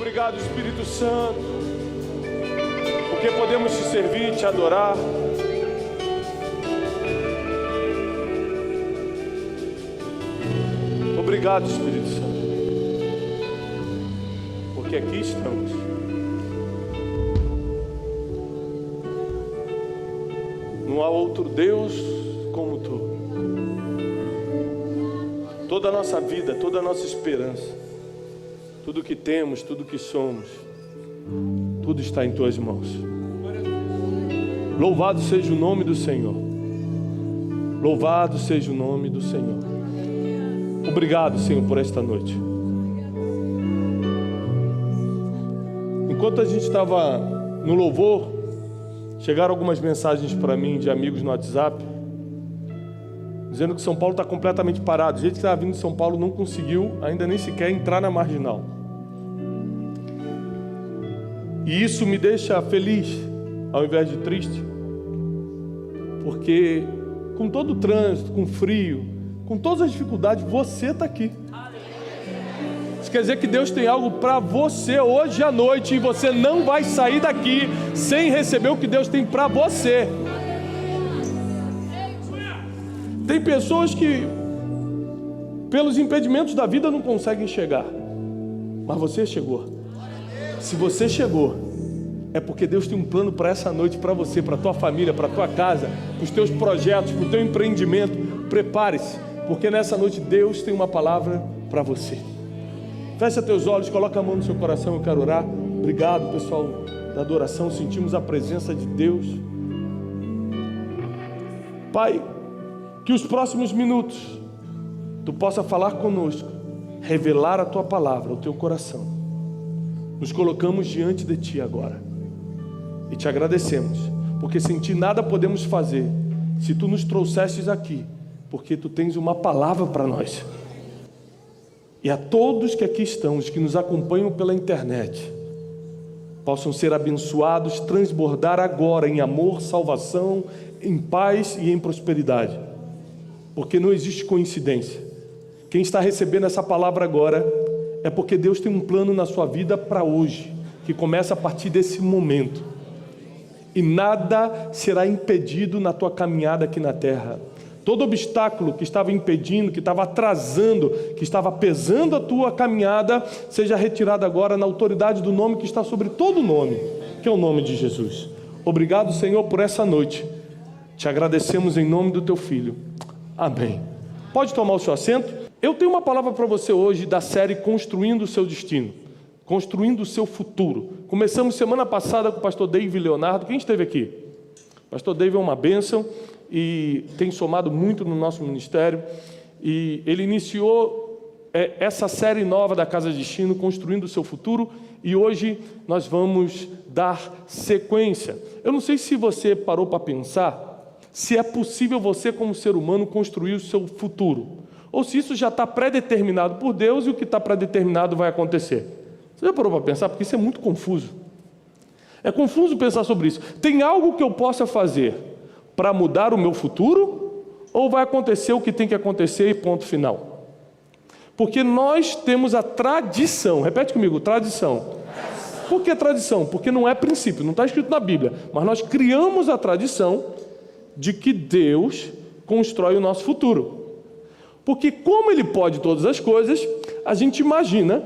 Obrigado, Espírito Santo, porque podemos te servir, te adorar. Obrigado, Espírito Santo, porque aqui estamos. Não há outro Deus como tu. Toda a nossa vida, toda a nossa esperança, tudo que temos, tudo que somos, tudo está em tuas mãos. Louvado seja o nome do Senhor. Louvado seja o nome do Senhor. Obrigado, Senhor, por esta noite. Enquanto a gente estava no louvor, chegaram algumas mensagens para mim de amigos no WhatsApp, dizendo que São Paulo está completamente parado. O gente que estava vindo de São Paulo não conseguiu ainda nem sequer entrar na Marginal. E isso me deixa feliz, ao invés de triste, porque com todo o trânsito, com frio, com todas as dificuldades, você está aqui. Isso quer dizer que Deus tem algo para você hoje à noite, e você não vai sair daqui sem receber o que Deus tem para você. Tem pessoas que, pelos impedimentos da vida, não conseguem chegar, mas você chegou. Se você chegou, é porque Deus tem um plano para essa noite, para você, para a tua família, para a tua casa, para os teus projetos, para o teu empreendimento. Prepare-se, porque nessa noite Deus tem uma palavra para você. Fecha teus olhos, coloca a mão no seu coração, eu quero orar. Obrigado, pessoal da adoração, sentimos a presença de Deus. Pai, que os próximos minutos Tu possa falar conosco, revelar a Tua palavra, o Teu coração. Nos colocamos diante de Ti agora e Te agradecemos, porque sem Ti nada podemos fazer. Se Tu nos trouxestes aqui, porque Tu tens uma palavra para nós. E a todos que aqui estão, os que nos acompanham pela internet, possam ser abençoados, transbordar agora em amor, salvação, em paz e em prosperidade, porque não existe coincidência. Quem está recebendo essa palavra agora é porque Deus tem um plano na sua vida para hoje, que começa a partir desse momento, e nada será impedido na tua caminhada aqui na terra. Todo obstáculo que estava impedindo, que estava atrasando, que estava pesando a tua caminhada, seja retirado agora na autoridade do nome que está sobre todo nome, que é o nome de Jesus. Obrigado, Senhor, por essa noite. Te agradecemos em nome do Teu Filho. Amém. Pode tomar o seu assento. Eu tenho uma palavra para você hoje da série Construindo o Seu Destino, Construindo o Seu Futuro. Começamos semana passada com o pastor David Leonardo. Quem esteve aqui? O pastor David é uma bênção e tem somado muito no nosso ministério, e ele iniciou essa série nova da Casa de Destino, Construindo o Seu Futuro, e hoje nós vamos dar sequência. Eu não sei se você parou para pensar se é possível você, como ser humano, construir o seu futuro, ou se isso já está pré-determinado por Deus e o que está pré-determinado vai acontecer. Você já parou para pensar? Porque isso é muito confuso. É confuso pensar sobre isso. Tem algo que eu possa fazer para mudar o meu futuro, ou vai acontecer o que tem que acontecer e ponto final? Porque nós temos a tradição, repete comigo, tradição. Por que tradição? Porque não é princípio, não está escrito na Bíblia, mas nós criamos a tradição de que Deus constrói o nosso futuro. Porque como Ele pode todas as coisas, a gente imagina,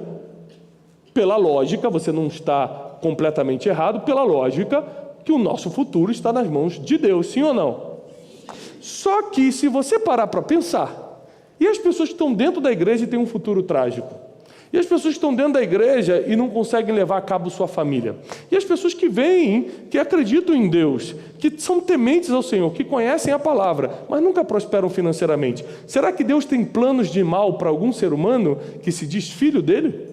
pela lógica, você não está completamente errado, pela lógica, que o nosso futuro está nas mãos de Deus, sim ou não? Só que se você parar para pensar, e as pessoas que estão dentro da igreja e têm um futuro trágico, e as pessoas que estão dentro da igreja e não conseguem levar a cabo sua família, e as pessoas que vêm, que acreditam em Deus, que são tementes ao Senhor, que conhecem a palavra, mas nunca prosperam financeiramente, será que Deus tem planos de mal para algum ser humano que se diz filho dele?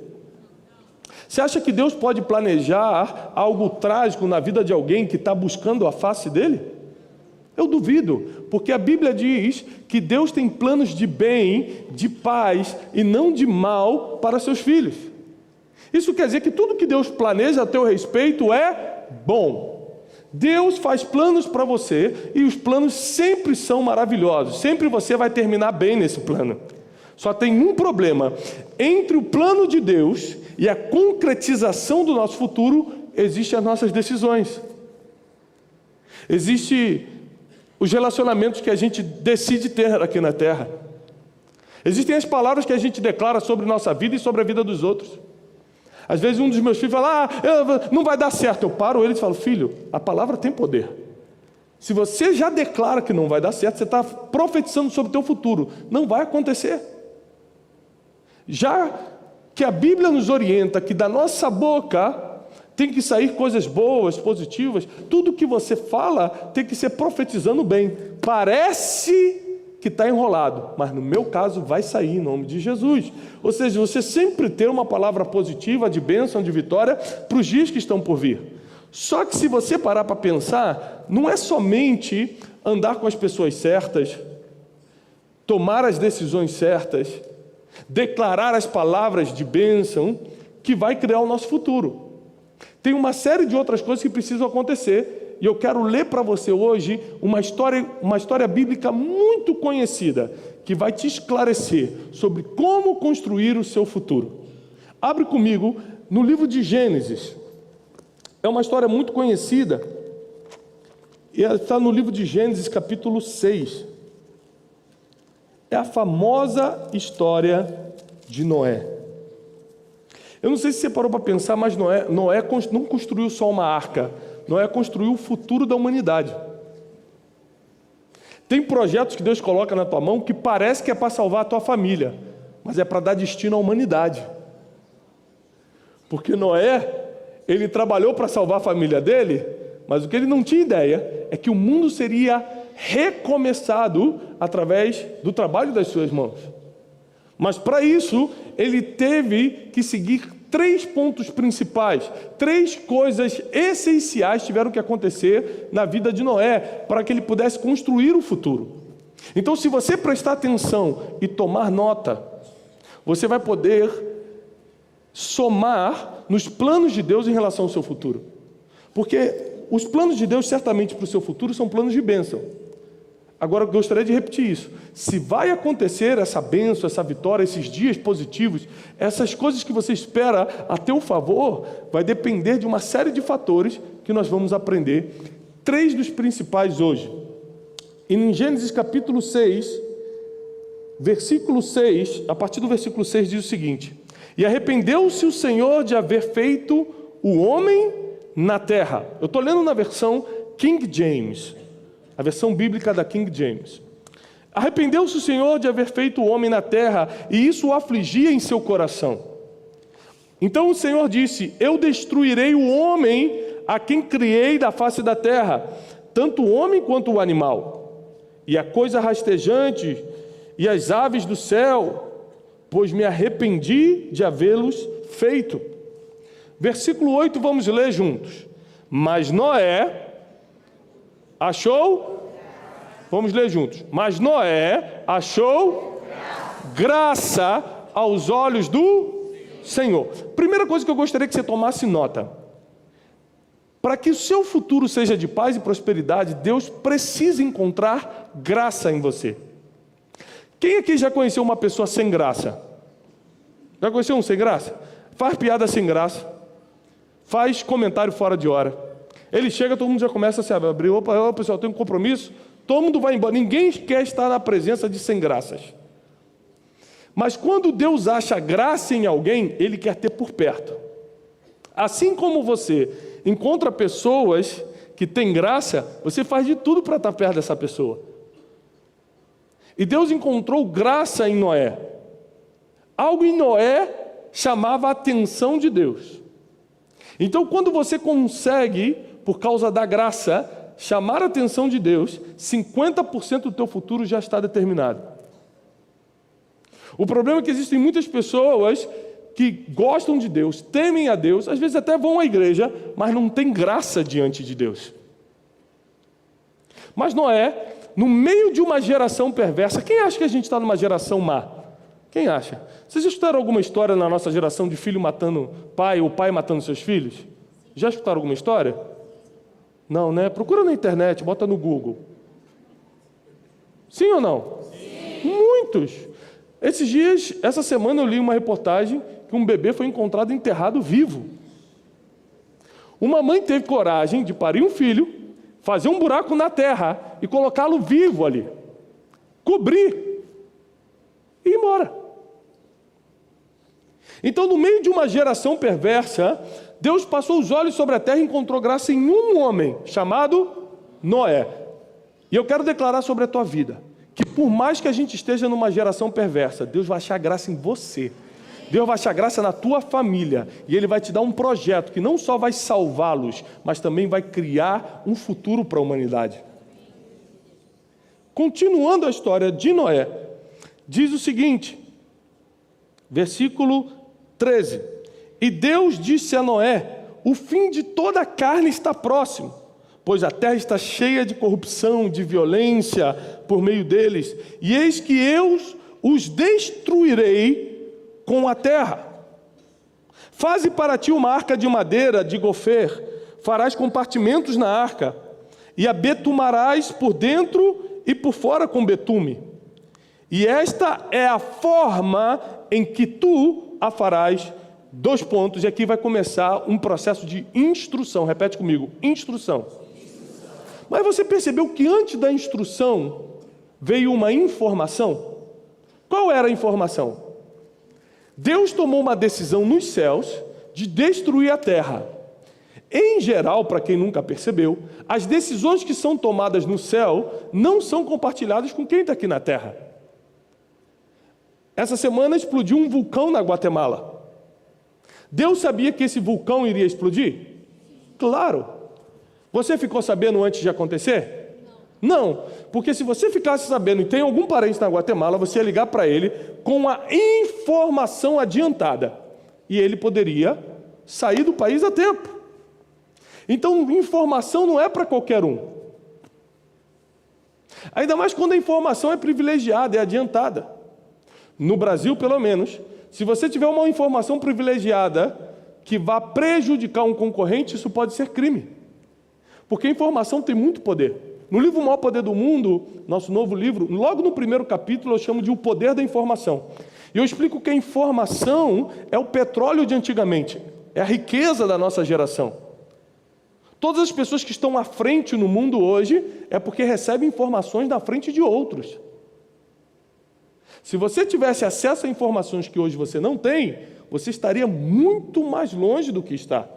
Você acha que Deus pode planejar algo trágico na vida de alguém que está buscando a face dele? Eu duvido, porque a Bíblia diz que Deus tem planos de bem, de paz e não de mal para seus filhos. Isso quer dizer que tudo que Deus planeja a teu respeito é bom. Deus faz planos para você e os planos sempre são maravilhosos. Sempre você vai terminar bem nesse plano. Só tem um problema. Entre o plano de Deus e a concretização do nosso futuro, existem as nossas decisões. Existem os relacionamentos que a gente decide ter aqui na terra. Existem as palavras que a gente declara sobre nossa vida e sobre a vida dos outros. Às vezes um dos meus filhos fala, não vai dar certo. Eu paro ele e falo, filho, a palavra tem poder. Se você já declara que não vai dar certo, você está profetizando sobre o teu futuro. Não vai acontecer. Já que a Bíblia nos orienta que da nossa boca tem que sair coisas boas, positivas, tudo que você fala tem que ser profetizando bem. Parece que está enrolado, mas no meu caso vai sair em nome de Jesus. Ou seja, você sempre ter uma palavra positiva, de bênção, de vitória, para os dias que estão por vir. Só que se você parar para pensar, não é somente andar com as pessoas certas, tomar as decisões certas, declarar as palavras de bênção, que vai criar o nosso futuro. Tem uma série de outras coisas que precisam acontecer, e eu quero ler para você hoje uma história bíblica muito conhecida, que vai te esclarecer sobre como construir o seu futuro. Abre comigo no livro de Gênesis. É uma história muito conhecida, e ela está no livro de Gênesis, capítulo 6. É a famosa história de Noé. Eu não sei se você parou para pensar, mas Noé não construiu só uma arca. Noé construiu o futuro da humanidade. Tem projetos que Deus coloca na tua mão que parece que é para salvar a tua família, mas é para dar destino à humanidade. Porque Noé, ele trabalhou para salvar a família dele, mas o que ele não tinha ideia é que o mundo seria recomeçado através do trabalho das suas mãos. Mas para isso, ele teve que seguir 3 pontos principais, 3 coisas essenciais tiveram que acontecer na vida de Noé, para que ele pudesse construir o futuro. Então, se você prestar atenção e tomar nota, você vai poder somar nos planos de Deus em relação ao seu futuro. Porque os planos de Deus, certamente, para o seu futuro, são planos de bênção. Agora, eu gostaria de repetir isso. Se vai acontecer essa bênção, essa vitória, esses dias positivos, essas coisas que você espera a teu favor, vai depender de uma série de fatores que nós vamos aprender. 3 dos principais hoje. E em Gênesis capítulo 6, versículo 6, a partir do versículo 6 diz o seguinte: E arrependeu-se o Senhor de haver feito o homem na terra. Eu estou lendo na versão King James, a versão bíblica da King James. Arrependeu-se o Senhor de haver feito o homem na terra, e isso o afligia em seu coração. Então o Senhor disse: Eu destruirei o homem a quem criei da face da terra, tanto o homem quanto o animal, e a coisa rastejante, e as aves do céu, pois me arrependi de havê-los feito. Versículo 8, vamos ler juntos. Mas Noé achou, vamos ler juntos. Mas Noé achou graça aos olhos do Senhor. Primeira coisa que eu gostaria que você tomasse nota. Para que o seu futuro seja de paz e prosperidade, Deus precisa encontrar graça em você. Quem aqui já conheceu uma pessoa sem graça? Já conheceu um sem graça? Faz piada sem graça, faz comentário fora de hora. Ele chega, todo mundo já começa a se abrir. Opa, pessoal, tem um compromisso. Todo mundo vai embora. Ninguém quer estar na presença de sem graças. Mas quando Deus acha graça em alguém, Ele quer ter por perto. Assim como você encontra pessoas que têm graça, você faz de tudo para estar perto dessa pessoa. E Deus encontrou graça em Noé. Algo em Noé chamava a atenção de Deus. Então, quando você consegue, por causa da graça, chamar a atenção de Deus, 50% do teu futuro já está determinado. O problema é que existem muitas pessoas que gostam de Deus, temem a Deus, às vezes até vão à igreja, mas não tem graça diante de Deus. Mas Noé, no meio de uma geração perversa, quem acha que a gente está numa geração má? Quem acha? Vocês já escutaram alguma história na nossa geração de filho matando pai, ou pai matando seus filhos? Já escutaram alguma história? Não, né? Procura na internet, bota no Google. Sim ou não? Sim. Muitos. Esses dias, essa semana eu li uma reportagem que um bebê foi encontrado enterrado vivo. Uma mãe teve coragem de parir um filho, fazer um buraco na terra e colocá-lo vivo ali, cobrir e ir embora. Então, no meio de uma geração perversa, Deus passou os olhos sobre a terra e encontrou graça em um homem chamado Noé. E eu quero declarar sobre a tua vida que por mais que a gente esteja numa geração perversa, Deus vai achar graça em você. Deus vai achar graça na tua família. E Ele vai te dar um projeto que não só vai salvá-los, mas também vai criar um futuro para a humanidade. Continuando a história de Noé, diz o seguinte, versículo 13. E Deus disse a Noé, o fim de toda a carne está próximo, pois a terra está cheia de corrupção, de violência por meio deles. E eis que eu os destruirei com a terra. Faze para ti uma arca de madeira de gofer, farás compartimentos na arca, e a betumarás por dentro e por fora com betume. E esta é a forma em que tu a farás. 2 pontos, e aqui vai começar um processo de instrução. Repete comigo, instrução. Mas você percebeu que antes da instrução veio uma informação? Qual era a informação? Deus tomou uma decisão nos céus de destruir a terra. Em geral, para quem nunca percebeu, as decisões que são tomadas no céu não são compartilhadas com quem está aqui na terra. Essa semana explodiu um vulcão na Guatemala. Deus sabia que esse vulcão iria explodir? Claro. Você ficou sabendo antes de acontecer? Não, porque se você ficasse sabendo e tem algum parente na Guatemala, você ia ligar para ele com a informação adiantada. E ele poderia sair do país a tempo. Então, informação não é para qualquer um. Ainda mais quando a informação é privilegiada, é adiantada. No Brasil, pelo menos, se você tiver uma informação privilegiada que vá prejudicar um concorrente, isso pode ser crime. Porque a informação tem muito poder. No livro O Maior Poder do Mundo, nosso novo livro, logo no primeiro capítulo eu chamo de O Poder da Informação. E eu explico que a informação é o petróleo de antigamente, é a riqueza da nossa geração. Todas as pessoas que estão à frente no mundo hoje é porque recebem informações da frente de outros. Se você tivesse acesso a informações que hoje você não tem, você estaria muito mais longe do que está.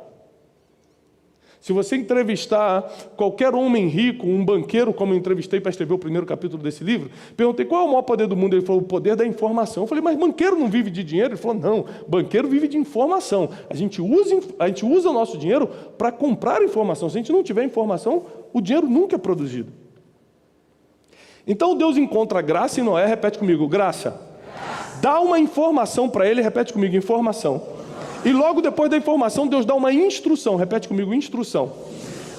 Se você entrevistar qualquer homem rico, um banqueiro, como eu entrevistei para escrever o primeiro capítulo desse livro, perguntei qual é o maior poder do mundo, ele falou, o poder da informação. Eu falei, mas banqueiro não vive de dinheiro? Ele falou, não, banqueiro vive de informação. A gente usa o nosso dinheiro para comprar informação. Se a gente não tiver informação, o dinheiro nunca é produzido. Então Deus encontra graça em Noé, repete comigo, graça. Dá uma informação para ele, repete comigo, informação. E logo depois da informação, Deus dá uma instrução, repete comigo, instrução.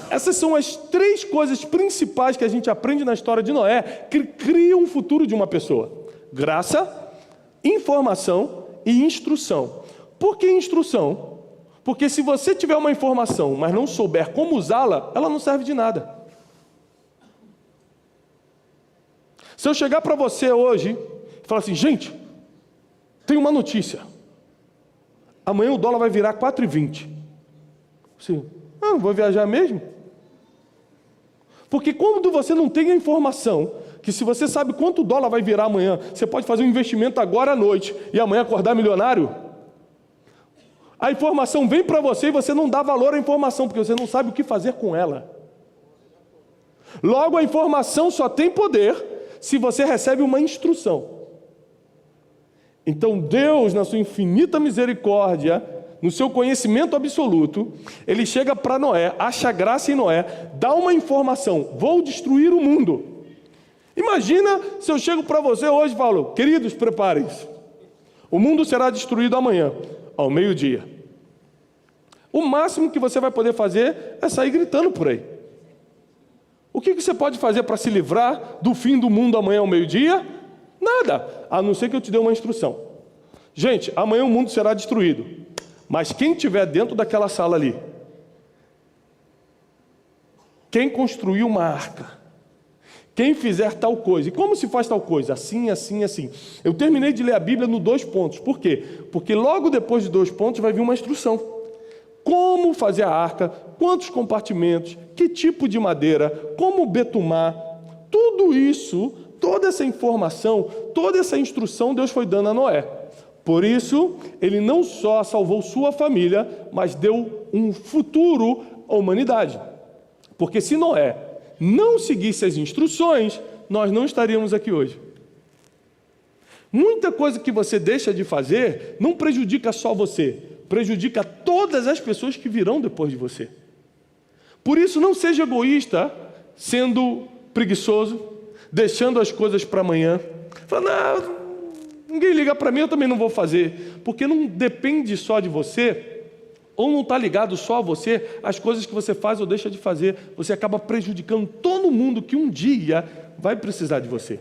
Essas são as 3 coisas principais que a gente aprende na história de Noé, que criam o futuro de uma pessoa. Graça, informação e instrução. Por que instrução? Porque se você tiver uma informação, mas não souber como usá-la, ela não serve de nada. Se eu chegar para você hoje e falar assim, gente, tem uma notícia. Amanhã o dólar vai virar 4,20. Assim, vou viajar mesmo? Porque quando você não tem a informação, que se você sabe quanto o dólar vai virar amanhã, você pode fazer um investimento agora à noite e amanhã acordar milionário. A informação vem para você e você não dá valor à informação, porque você não sabe o que fazer com ela. Logo, a informação só tem poder se você recebe uma instrução. Então Deus, na sua infinita misericórdia, no seu conhecimento absoluto, Ele chega para Noé, acha graça em Noé, dá uma informação, vou destruir o mundo. Imagina se eu chego para você hoje e falo, queridos, preparem-se, o mundo será destruído amanhã, ao meio-dia. O máximo que você vai poder fazer é sair gritando por aí. O que você pode fazer para se livrar do fim do mundo amanhã ao meio-dia? Nada, a não ser que eu te dê uma instrução. Gente, amanhã o mundo será destruído, mas quem estiver dentro daquela sala ali, quem construiu uma arca, Quem fizer tal coisa. E como se faz tal coisa? Assim, assim, assim. Eu terminei de ler a Bíblia no 2 pontos. Por quê? Porque logo depois de 2 pontos vai vir uma instrução. Como fazer a arca, quantos compartimentos, que tipo de madeira, como betumar. Tudo isso, toda essa informação, toda essa instrução Deus foi dando a Noé. Por isso, ele não só salvou sua família, mas deu um futuro à humanidade. Porque se Noé não seguisse as instruções, nós não estaríamos aqui hoje. Muita coisa que você deixa de fazer não prejudica só você, prejudica todas as pessoas que virão depois de você. Por isso, não seja egoísta, sendo preguiçoso, deixando as coisas para amanhã. Fala, não, ninguém liga para mim, eu também não vou fazer. Porque não depende só de você, ou não está ligado só a você, as coisas que você faz ou deixa de fazer, você acaba prejudicando todo mundo que um dia vai precisar de você.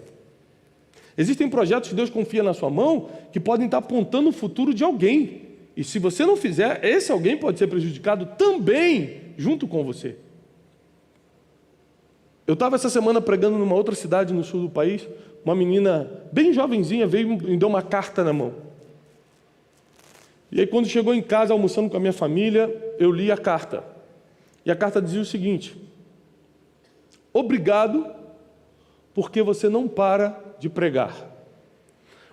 Existem projetos que Deus confia na sua mão que podem estar apontando o futuro de alguém. E se você não fizer, esse alguém pode ser prejudicado também, junto com você. Eu estava essa semana pregando numa outra cidade no sul do país, uma menina bem jovenzinha veio e me deu uma carta na mão. E aí quando chegou em casa, almoçando com a minha família, eu li a carta. E a carta dizia o seguinte: obrigado porque você não para de pregar.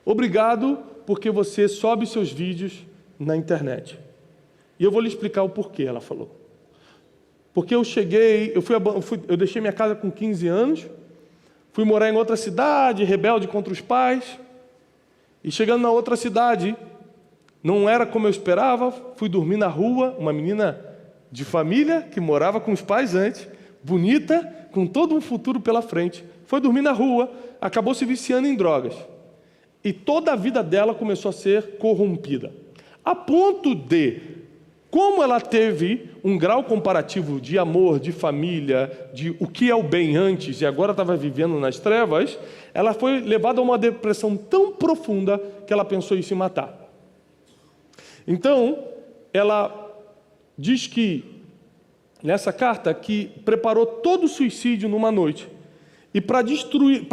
Obrigado porque você sobe seus vídeos na internet. E eu vou lhe explicar o porquê, ela falou. Porque eu cheguei, eu deixei minha casa com 15 anos, fui morar em outra cidade, rebelde contra os pais, e chegando na outra cidade, não era como eu esperava, fui dormir na rua, uma menina de família que morava com os pais antes, bonita, com todo um futuro pela frente, foi dormir na rua, acabou se viciando em drogas. E toda a vida dela começou a ser corrompida. A ponto de, como ela teve um grau comparativo de amor, de família, de o que é o bem antes e agora estava vivendo nas trevas, ela foi levada a uma depressão tão profunda que ela pensou em se matar. Então, ela diz que, nessa carta, que preparou todo o suicídio numa noite. E para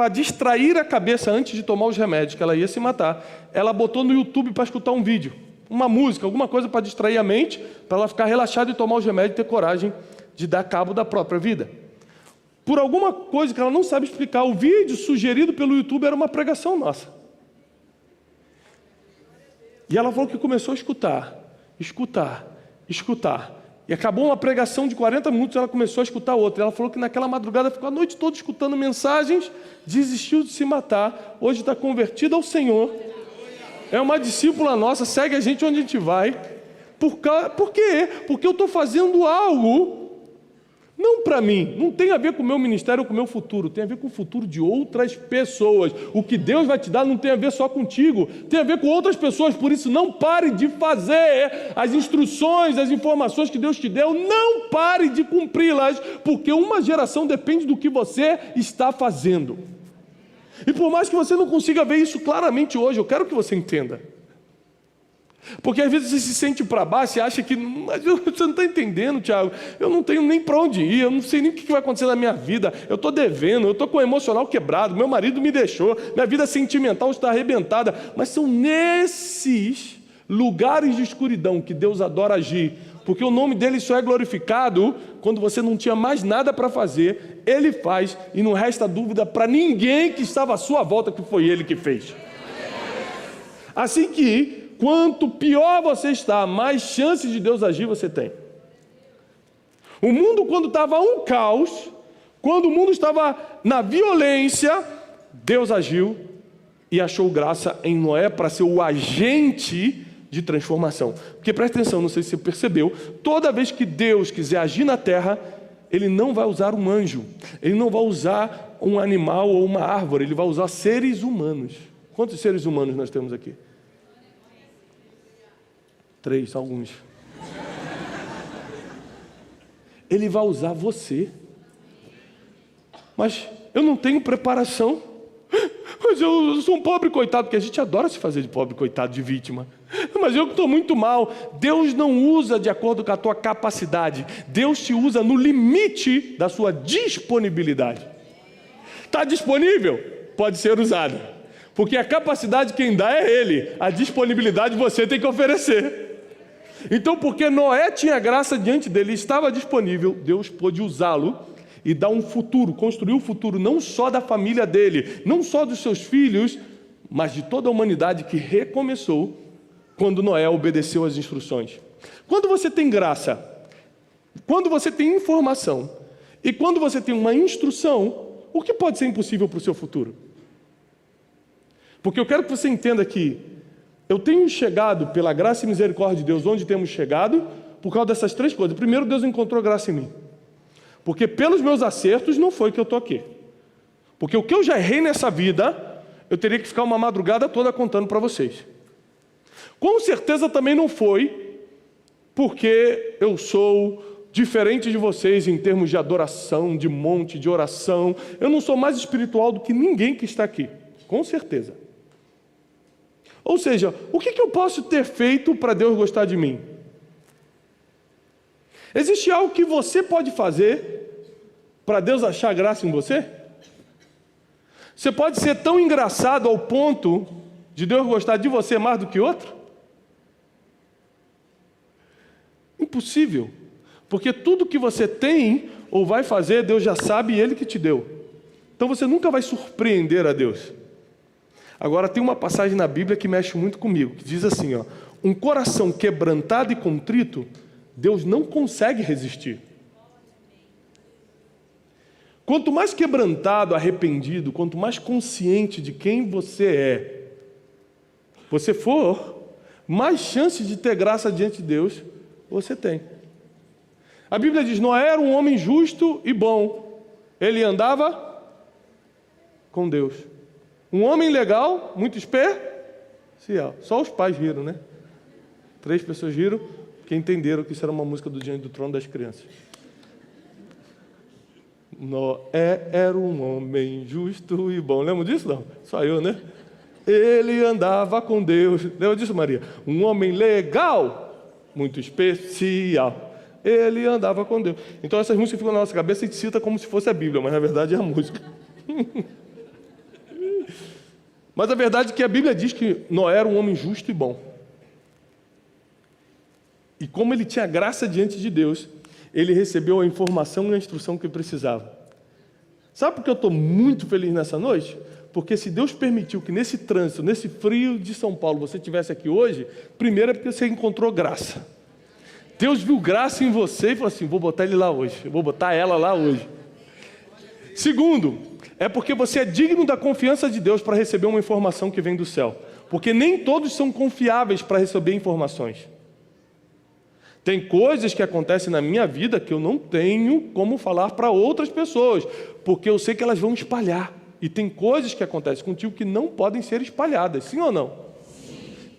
distrair a cabeça antes de tomar os remédios, que ela ia se matar, ela botou no YouTube para escutar um vídeo, uma música, alguma coisa para distrair a mente, para ela ficar relaxada e tomar os remédios e ter coragem de dar cabo da própria vida. Por alguma coisa que ela não sabe explicar, o vídeo sugerido pelo YouTube era uma pregação nossa. E ela falou que começou a escutar. E acabou uma pregação de 40 minutos, ela começou a escutar outra. Ela falou que naquela madrugada ficou a noite toda escutando mensagens, desistiu de se matar, hoje está convertida ao Senhor. É uma discípula nossa, segue a gente onde a gente vai. Por quê? Porque eu estou fazendo algo, não para mim, não tem a ver com o meu ministério ou com o meu futuro, tem a ver com o futuro de outras pessoas. O que Deus vai te dar não tem a ver só contigo, tem a ver com outras pessoas. Por isso não pare de fazer as instruções, as informações que Deus te deu, não pare de cumpri-las, porque uma geração depende do que você está fazendo. E por mais que você não consiga ver isso claramente hoje, eu quero que você entenda. Porque às vezes você se sente para baixo e acha que, mas você não está entendendo, Tiago, eu não tenho nem para onde ir, eu não sei nem o que vai acontecer na minha vida, eu estou devendo, eu estou com o emocional quebrado, meu marido me deixou, minha vida sentimental está arrebentada. Mas são nesses lugares de escuridão que Deus adora agir, porque o nome dele só é glorificado quando você não tinha mais nada para fazer, ele faz, e não resta dúvida para ninguém que estava à sua volta que foi ele que fez. Assim que quanto pior você está, mais chances de Deus agir você tem. O mundo, quando estava um caos, quando o mundo estava na violência, Deus agiu e achou graça em Noé para ser o agente de transformação. Porque presta atenção, não sei se você percebeu, toda vez que Deus quiser agir na terra, Ele não vai usar um anjo, Ele não vai usar um animal ou uma árvore, Ele vai usar seres humanos. Quantos seres humanos nós temos aqui? 3, alguns. Ele vai usar você. Mas eu não tenho preparação. Mas eu sou um pobre coitado, porque a gente adora se fazer de pobre coitado, de vítima. Mas eu que estou muito mal. Deus não usa de acordo com a tua capacidade. Deus te usa no limite da sua disponibilidade. Está disponível? Pode ser usada. Porque a capacidade quem dá é Ele. A disponibilidade você tem que oferecer. Então, porque Noé tinha graça diante dele, estava disponível, Deus pôde usá-lo e dar um futuro, construir um futuro não só da família dele, não só dos seus filhos, mas de toda a humanidade que recomeçou quando Noé obedeceu às instruções. Quando você tem graça, quando você tem informação e quando você tem uma instrução, o que pode ser impossível para o seu futuro? Porque eu quero que você entenda que eu tenho chegado pela graça e misericórdia de Deus onde temos chegado por causa dessas três coisas. Primeiro, Deus encontrou graça em mim. Porque pelos meus acertos não foi que eu estou aqui. Porque o que eu já errei nessa vida, eu teria que ficar uma madrugada toda contando para vocês. Com certeza também não foi porque eu sou diferente de vocês em termos de adoração, de monte, de oração. Eu não sou mais espiritual do que ninguém que está aqui. Com certeza. Ou seja, o que eu posso ter feito para Deus gostar de mim? Existe algo que você pode fazer para Deus achar graça em você? Você pode ser tão engraçado ao ponto de Deus gostar de você mais do que outro? Impossível. Porque tudo que você tem ou vai fazer, Deus já sabe e Ele que te deu. Então você nunca vai surpreender a Deus. Agora tem uma passagem na Bíblia que mexe muito comigo, que diz assim, ó, um coração quebrantado e contrito, Deus não consegue resistir. Quanto mais quebrantado, arrependido, quanto mais consciente de quem você for, mais chances de ter graça diante de Deus você tem. A Bíblia diz, Noé era um homem justo e bom. Ele andava com Deus. Um homem legal, muito especial. Só os pais riram, né? 3 pessoas riram, que entenderam que isso era uma música do Diante do Trono das Crianças. Noé era um homem justo e bom. Lembra disso? Não? Só eu, né? Ele andava com Deus. Lembra disso, Maria? Um homem legal, muito especial. Ele andava com Deus. Então essas músicas ficam na nossa cabeça e a gente cita como se fosse a Bíblia, mas na verdade é a música. Mas a verdade é que a Bíblia diz que Noé era um homem justo e bom. E como ele tinha graça diante de Deus, ele recebeu a informação e a instrução que precisava. Sabe por que eu estou muito feliz nessa noite? Porque se Deus permitiu que nesse trânsito, nesse frio de São Paulo, você estivesse aqui hoje, primeiro é porque você encontrou graça. Deus viu graça em você e falou assim, vou botar ele lá hoje, eu vou botar ela lá hoje. Segundo, é porque você é digno da confiança de Deus para receber uma informação que vem do céu. Porque nem todos são confiáveis para receber informações. Tem coisas que acontecem na minha vida que eu não tenho como falar para outras pessoas, porque eu sei que elas vão espalhar. E tem coisas que acontecem contigo que não podem ser espalhadas, sim ou não?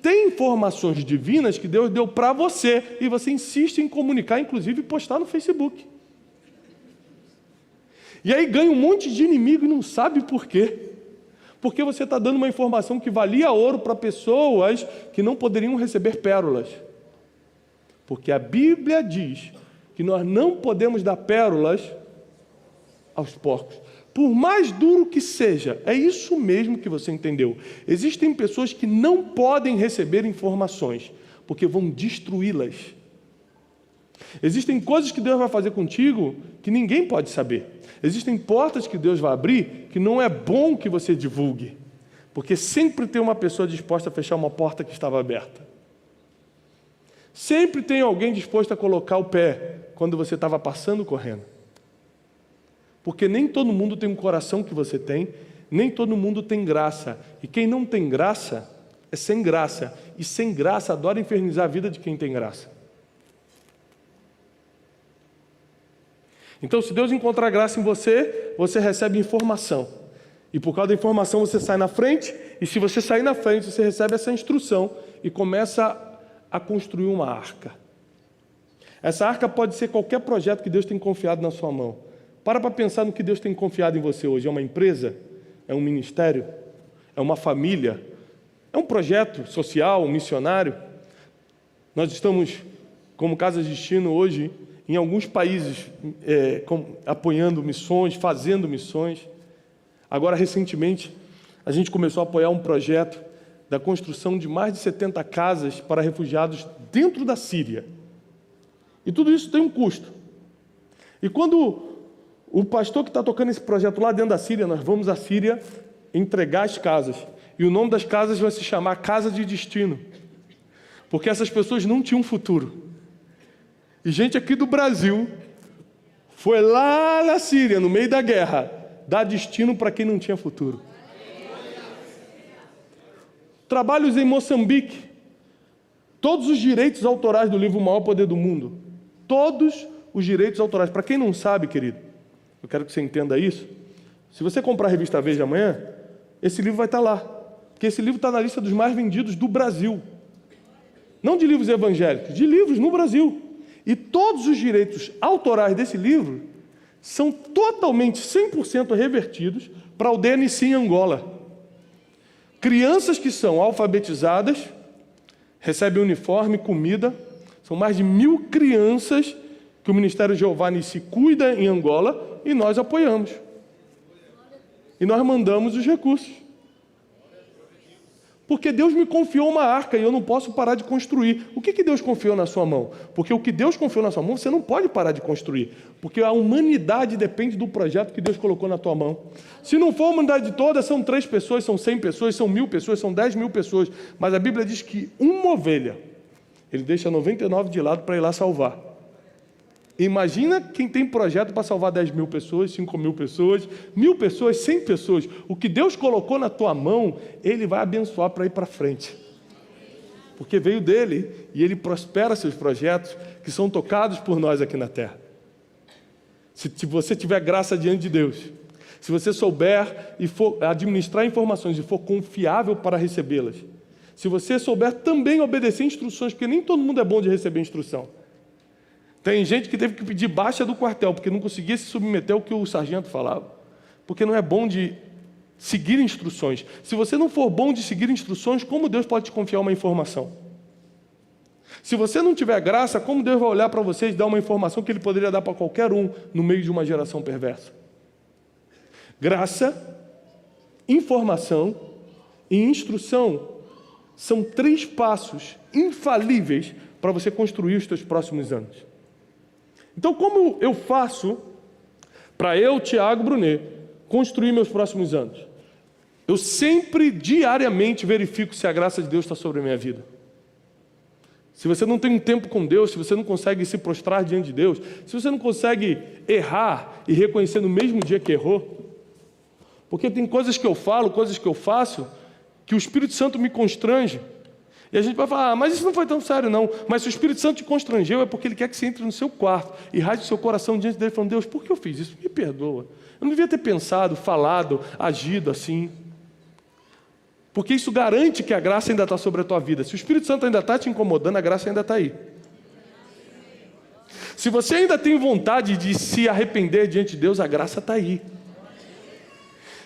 Tem informações divinas que Deus deu para você e você insiste em comunicar, inclusive postar no Facebook. E aí ganha um monte de inimigo e não sabe por quê. Porque você está dando uma informação que valia ouro para pessoas que não poderiam receber pérolas. Porque a Bíblia diz que nós não podemos dar pérolas aos porcos. Por mais duro que seja, é isso mesmo que você entendeu. Existem pessoas que não podem receber informações, porque vão destruí-las. Existem coisas que Deus vai fazer contigo que ninguém pode saber. Existem portas que Deus vai abrir que não é bom que você divulgue, porque sempre tem uma pessoa disposta a fechar uma porta que estava aberta. Sempre tem alguém disposto a colocar o pé quando você estava passando correndo. Porque nem todo mundo tem um coração que você tem, nem todo mundo tem graça. E quem não tem graça é sem graça. E sem graça adora infernizar a vida de quem tem graça. Então, se Deus encontrar graça em você, você recebe informação. E por causa da informação você sai na frente, e se você sair na frente, você recebe essa instrução e começa a construir uma arca. Essa arca pode ser qualquer projeto que Deus tem confiado na sua mão. Para pensar no que Deus tem confiado em você hoje. É uma empresa? É um ministério? É uma família? É um projeto social, um missionário? Nós estamos, como Casa Destino, hoje, em alguns países, apoiando missões, fazendo missões. Agora, recentemente, a gente começou a apoiar um projeto da construção de mais de 70 casas para refugiados dentro da Síria. E tudo isso tem um custo. E quando o pastor que está tocando esse projeto lá dentro da Síria, nós vamos à Síria entregar as casas. E o nome das casas vai se chamar Casa de Destino. Porque essas pessoas não tinham futuro. E gente aqui do Brasil foi lá na Síria, no meio da guerra, dar destino para quem não tinha futuro. Trabalhos em Moçambique. Todos os direitos autorais do livro O Maior Poder do Mundo. Todos os direitos autorais. Para quem não sabe, querido, eu quero que você entenda isso. Se você comprar a revista Veja amanhã, esse livro vai estar lá. Porque esse livro está na lista dos mais vendidos do Brasil. Não de livros evangélicos, de livros no Brasil. E todos os direitos autorais desse livro são totalmente, 100% revertidos para o DNC em Angola. Crianças que são alfabetizadas, recebem uniforme, comida. São mais de 1.000 crianças que o Ministério Jeová Nissi cuida em Angola e nós apoiamos. E nós mandamos os recursos. Porque Deus me confiou uma arca e eu não posso parar de construir. O que Deus confiou na sua mão? Porque o que Deus confiou na sua mão, você não pode parar de construir. Porque a humanidade depende do projeto que Deus colocou na tua mão. Se não for a humanidade toda, são 3 pessoas, são 100 pessoas, são 1.000 pessoas, são 10.000 pessoas. Mas a Bíblia diz que uma ovelha, ele deixa 99 de lado para ir lá salvar. Imagina quem tem projeto para salvar 10.000 pessoas, 5.000 pessoas, 1.000 pessoas, 100 pessoas. O que Deus colocou na tua mão, Ele vai abençoar para ir para frente. Porque veio dEle e Ele prospera seus projetos que são tocados por nós aqui na terra. Se você tiver graça diante de Deus, se você souber e for administrar informações e for confiável para recebê-las, se você souber também obedecer instruções, porque nem todo mundo é bom de receber instrução. Tem gente que teve que pedir baixa do quartel, porque não conseguia se submeter ao que o sargento falava. Porque não é bom de seguir instruções. Se você não for bom de seguir instruções, como Deus pode te confiar uma informação? Se você não tiver graça, como Deus vai olhar para você e dar uma informação que Ele poderia dar para qualquer um no meio de uma geração perversa? Graça, informação e instrução são 3 passos infalíveis para você construir os seus próximos anos. Então, como eu faço para eu, Tiago Brunet, construir meus próximos anos? Eu sempre, diariamente, verifico se a graça de Deus está sobre a minha vida. Se você não tem um tempo com Deus, se você não consegue se prostrar diante de Deus, se você não consegue errar e reconhecer no mesmo dia que errou, porque tem coisas que eu falo, coisas que eu faço, que o Espírito Santo me constrange. E a gente vai falar, mas isso não foi tão sério não. Mas se o Espírito Santo te constrangeu, é porque Ele quer que você entre no seu quarto e rasgue o seu coração diante dele, falando, Deus, por que eu fiz isso? Me perdoa. Eu não devia ter pensado, falado, agido assim. Porque isso garante que a graça ainda está sobre a tua vida. Se o Espírito Santo ainda está te incomodando, a graça ainda está aí. Se você ainda tem vontade de se arrepender diante de Deus, a graça está aí.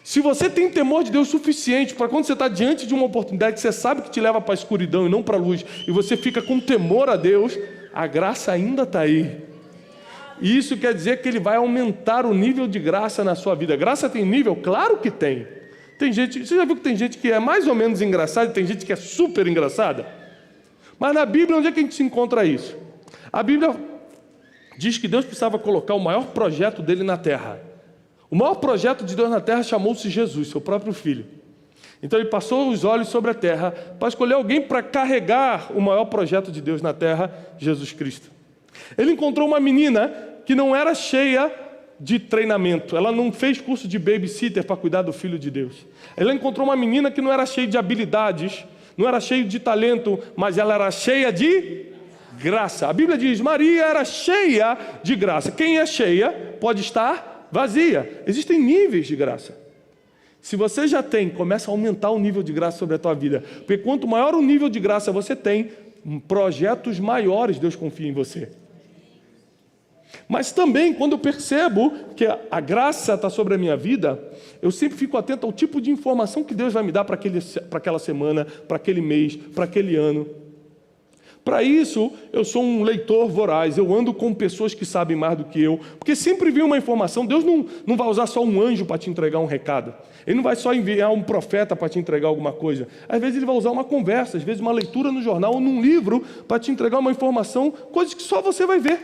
Se você tem temor de Deus suficiente para quando você está diante de uma oportunidade que você sabe que te leva para a escuridão e não para a luz, e você fica com temor a Deus, a graça ainda está aí. E isso quer dizer que Ele vai aumentar o nível de graça na sua vida. Graça tem nível? Claro que tem. Tem gente, você já viu que tem gente que é mais ou menos engraçada e tem gente que é super engraçada? Mas na Bíblia, onde é que a gente se encontra isso? A Bíblia diz que Deus precisava colocar o maior projeto dele na terra. O maior projeto de Deus na terra chamou-se Jesus, seu próprio Filho. Então Ele passou os olhos sobre a terra para escolher alguém para carregar o maior projeto de Deus na terra, Jesus Cristo. Ele encontrou uma menina que não era cheia de treinamento. Ela não fez curso de babysitter para cuidar do Filho de Deus. Ela encontrou uma menina que não era cheia de habilidades, não era cheia de talento, mas ela era cheia de graça. A Bíblia diz, Maria era cheia de graça. Quem é cheia pode estar vazia. Existem níveis de graça. Se você já tem, começa a aumentar o nível de graça sobre a tua vida. Porque quanto maior o nível de graça você tem, projetos maiores Deus confia em você. Mas também, quando eu percebo que a graça está sobre a minha vida, eu sempre fico atento ao tipo de informação que Deus vai me dar para aquela semana, para aquele mês, para aquele ano. Para isso, eu sou um leitor voraz, eu ando com pessoas que sabem mais do que eu, porque sempre vem uma informação. Deus não vai usar só um anjo para te entregar um recado. Ele não vai só enviar um profeta para te entregar alguma coisa. Às vezes ele vai usar uma conversa, às vezes uma leitura no jornal ou num livro para te entregar uma informação, coisas que só você vai ver.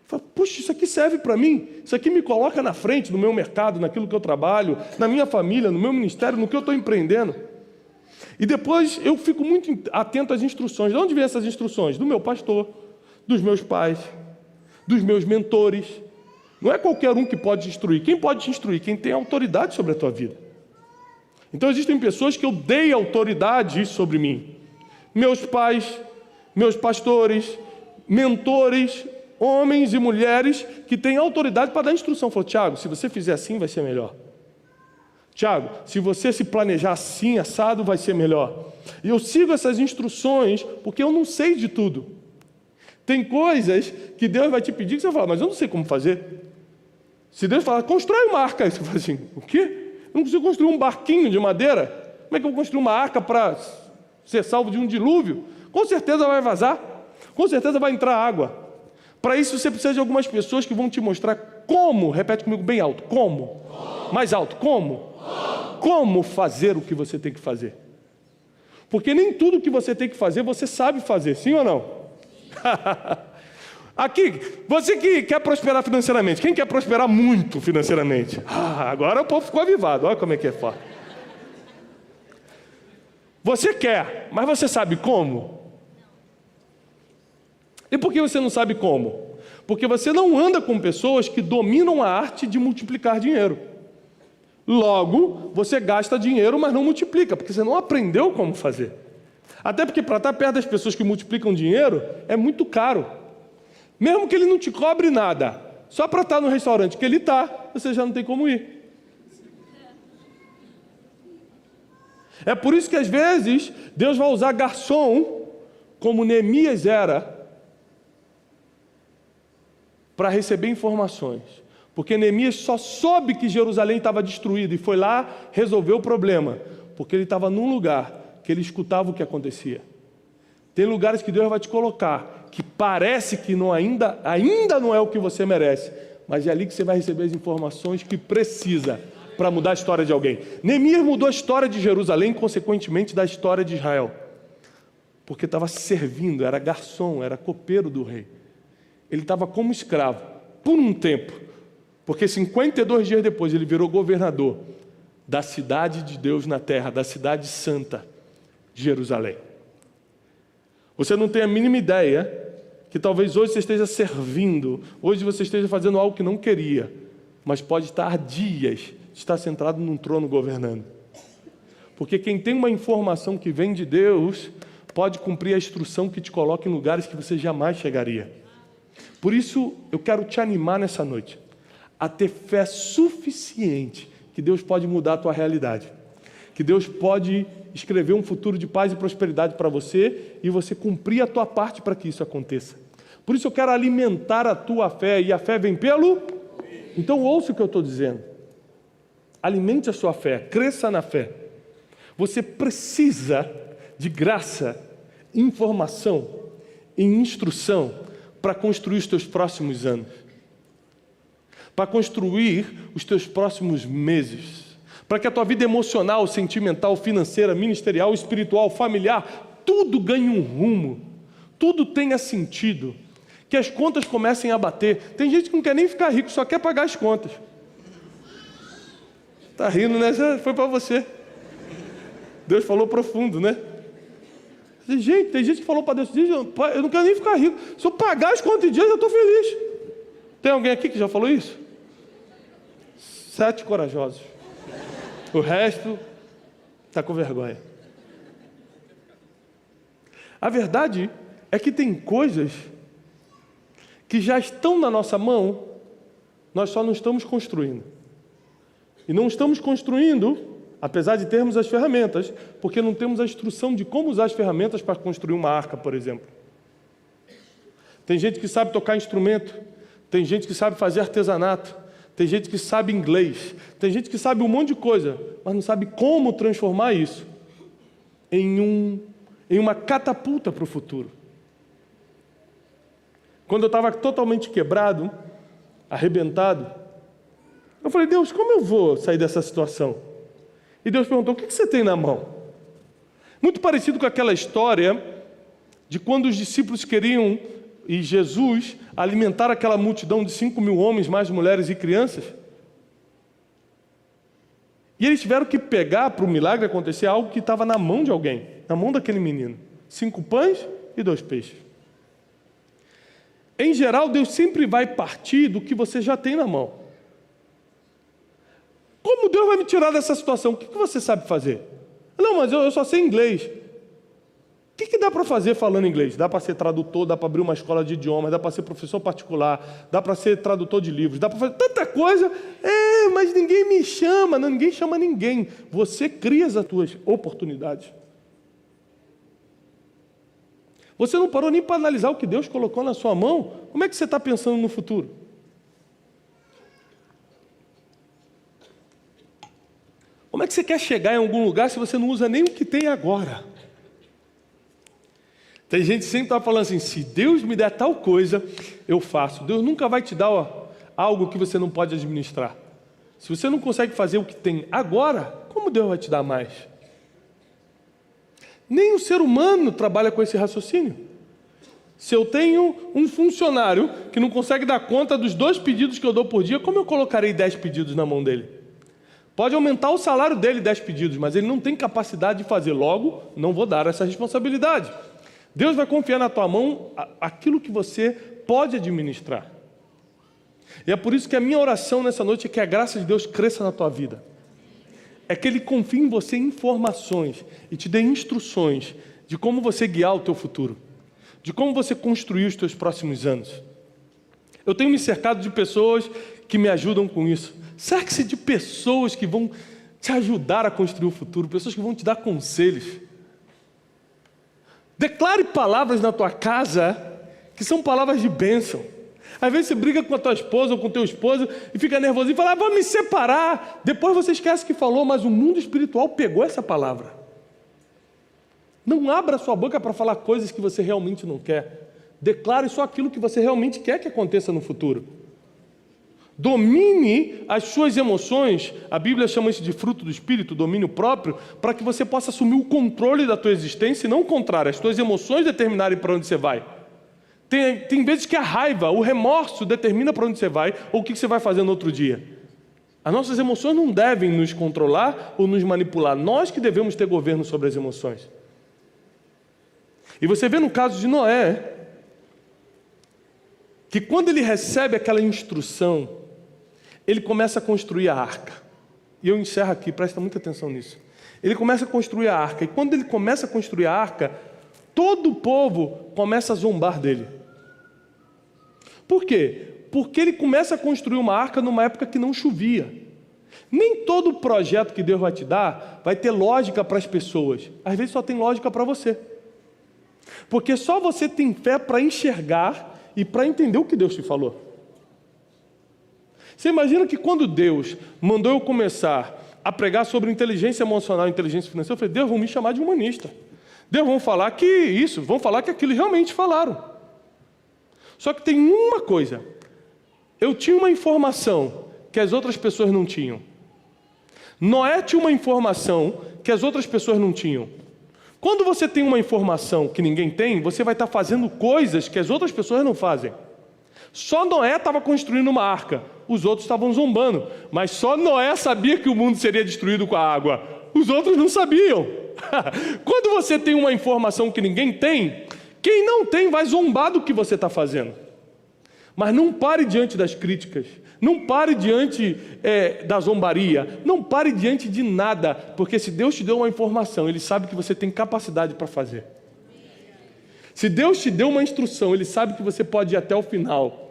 Fala, puxa, isso aqui serve para mim, isso aqui me coloca na frente, no meu mercado, naquilo que eu trabalho, na minha família, no meu ministério, no que eu estou empreendendo. E depois eu fico muito atento às instruções. De onde vêm essas instruções? Do meu pastor, dos meus pais, dos meus mentores. Não é qualquer um que pode te instruir. Quem pode te instruir? Quem tem autoridade sobre a tua vida. Então existem pessoas que eu dei autoridade sobre mim. Meus pais, meus pastores, mentores, homens e mulheres que têm autoridade para dar instrução. Falou, Tiago, se você fizer assim, vai ser melhor. Tiago, se você se planejar assim, assado, vai ser melhor. E eu sigo essas instruções porque eu não sei de tudo. Tem coisas que Deus vai te pedir que você fala, mas eu não sei como fazer. Se Deus falar, constrói uma arca, você fala assim, o quê? Eu não consigo construir um barquinho de madeira? Como é que eu vou construir uma arca para ser salvo de um dilúvio? Com certeza vai vazar, com certeza vai entrar água. Para isso você precisa de algumas pessoas que vão te mostrar como, repete comigo bem alto, como? Mais alto, como? Como fazer o que você tem que fazer? Porque nem tudo que você tem que fazer, você sabe fazer, sim ou não? Aqui, você que quer prosperar financeiramente, quem quer prosperar muito financeiramente? Agora o povo ficou avivado, olha como é que é forte. Você quer, mas você sabe como? E por que você não sabe como? Porque você não anda com pessoas que dominam a arte de multiplicar dinheiro. Logo, você gasta dinheiro, mas não multiplica, porque você não aprendeu como fazer. Até porque para estar perto das pessoas que multiplicam dinheiro, é muito caro. Mesmo que ele não te cobre nada, só para estar no restaurante que ele está, você já não tem como ir. É por isso que às vezes, Deus vai usar garçom, como Neemias era, para receber informações. Porque Neemias só soube que Jerusalém estava destruída e foi lá resolver o problema, porque ele estava num lugar que ele escutava o que acontecia. Tem lugares que Deus vai te colocar, que parece que ainda não é o que você merece, mas é ali que você vai receber as informações que precisa para mudar a história de alguém. Neemias mudou a história de Jerusalém, consequentemente da história de Israel, porque estava servindo, era garçom, era copeiro do rei. Ele estava como escravo, por um tempo, porque 52 dias depois ele virou governador da cidade de Deus na terra, da cidade santa de Jerusalém. Você não tem a mínima ideia que talvez hoje você esteja servindo, hoje você esteja fazendo algo que não queria, mas pode estar há dias de estar sentado num trono governando. Porque quem tem uma informação que vem de Deus pode cumprir a instrução que te coloca em lugares que você jamais chegaria. Por isso eu quero te animar nessa noite a ter fé suficiente que Deus pode mudar a tua realidade, que Deus pode escrever um futuro de paz e prosperidade para você e você cumprir a tua parte para que isso aconteça. Por isso eu quero alimentar a tua fé, e a fé vem pelo... Então ouça o que eu estou dizendo. Alimente a sua fé, cresça na fé. Você precisa de graça, informação e instrução para construir os teus próximos anos, para construir os teus próximos meses, para que a tua vida emocional, sentimental, financeira, ministerial, espiritual, familiar, tudo ganhe um rumo, tudo tenha sentido, que as contas comecem a bater. Tem gente que não quer nem ficar rico, só quer pagar as contas. Está rindo, né? Foi para você. Deus falou profundo, né? Gente, tem gente que falou para Deus, eu não quero nem ficar rico, se eu pagar as contas em dia, eu estou feliz. Tem alguém aqui que já falou isso? 7 corajosos. O resto está com vergonha. A verdade é que tem coisas que já estão na nossa mão, nós só não estamos construindo. E não estamos construindo, apesar de termos as ferramentas, porque não temos a instrução de como usar as ferramentas para construir uma arca, por exemplo. Tem gente que sabe tocar instrumento, tem gente que sabe fazer artesanato, tem gente que sabe inglês, tem gente que sabe um monte de coisa, mas não sabe como transformar isso em uma catapulta para o futuro. quando eu estava totalmente quebrado, arrebentado, eu falei, Deus, como eu vou sair dessa situação? E Deus perguntou, o que você tem na mão? Muito parecido com aquela história de quando os discípulos queriam, e Jesus, alimentar aquela multidão de 5.000 homens, mais mulheres e crianças. E eles tiveram que pegar, para o milagre acontecer, algo que estava na mão de alguém, na mão daquele menino. 5 pães e 2 peixes. Em geral, Deus sempre vai partir do que você já tem na mão. Como Deus vai me tirar dessa situação? O que você sabe fazer? Não, mas eu só sei inglês. O que dá para fazer falando inglês? Dá para ser tradutor, dá para abrir uma escola de idiomas, dá para ser professor particular, dá para ser tradutor de livros, dá para fazer tanta coisa. Mas ninguém me chama, não, ninguém chama ninguém. Você cria as tuas oportunidades. Você não parou nem para analisar o que Deus colocou na sua mão? Como é que você está pensando no futuro? Como é que você quer chegar em algum lugar se você não usa nem o que tem agora? Tem gente que sempre está falando assim, se Deus me der tal coisa, eu faço. Deus nunca vai te dar algo que você não pode administrar. Se você não consegue fazer o que tem agora, como Deus vai te dar mais? Nem o ser humano trabalha com esse raciocínio. Se eu tenho um funcionário que não consegue dar conta dos 2 pedidos que eu dou por dia, como eu colocarei 10 pedidos na mão dele? Pode aumentar o salário dele 10 pedidos, mas ele não tem capacidade de fazer. Logo, não vou dar essa responsabilidade. Deus vai confiar na tua mão aquilo que você pode administrar. E é por isso que a minha oração nessa noite é que a graça de Deus cresça na tua vida. É que Ele confie em você informações e te dê instruções de como você guiar o teu futuro, de como você construir os teus próximos anos. Eu tenho me cercado de pessoas que me ajudam com isso. Cerque-se de pessoas que vão te ajudar a construir o futuro, pessoas que vão te dar conselhos. Declare palavras na tua casa que são palavras de bênção. Às vezes você briga com a tua esposa ou com o teu esposo e fica nervoso e fala, vou me separar. Depois você esquece que falou, mas o mundo espiritual pegou essa palavra. Não abra sua boca para falar coisas que você realmente não quer. Declare só aquilo que você realmente quer que aconteça no futuro. Domine as suas emoções, a Bíblia chama isso de fruto do Espírito, domínio próprio, para que você possa assumir o controle da tua existência e não o contrário, as tuas emoções determinarem para onde você vai. Tem vezes que a raiva, o remorso determina para onde você vai ou o que você vai fazer no outro dia. As nossas emoções não devem nos controlar ou nos manipular, nós que devemos ter governo sobre as emoções. E você vê no caso de Noé, que quando ele recebe aquela instrução, ele começa a construir a arca. E eu encerro aqui, presta muita atenção nisso. Ele começa a construir a arca. E quando ele começa a construir a arca, todo o povo começa a zombar dele. Por quê? Porque ele começa a construir uma arca numa época que não chovia. Nem todo projeto que Deus vai te dar vai ter lógica para as pessoas. Às vezes só tem lógica para você. Porque só você tem fé para enxergar e para entender o que Deus te falou. Você imagina que quando Deus mandou eu começar a pregar sobre inteligência emocional e inteligência financeira, eu falei, Deus, vão me chamar de humanista. Deus, vão falar que isso, vão falar que aquilo realmente falaram. Só que tem uma coisa. Eu tinha uma informação que as outras pessoas não tinham. Noé tinha uma informação que as outras pessoas não tinham. Quando você tem uma informação que ninguém tem, você vai estar fazendo coisas que as outras pessoas não fazem. Só Noé estava construindo uma arca, os outros estavam zombando, mas só Noé sabia que o mundo seria destruído com a água, os outros não sabiam. Quando você tem uma informação que ninguém tem, quem não tem vai zombar do que você está fazendo. Mas não pare diante das críticas, não pare diante da zombaria, não pare diante de nada, porque se Deus te deu uma informação, Ele sabe que você tem capacidade para fazer. Se Deus te deu uma instrução, Ele sabe que você pode ir até o final.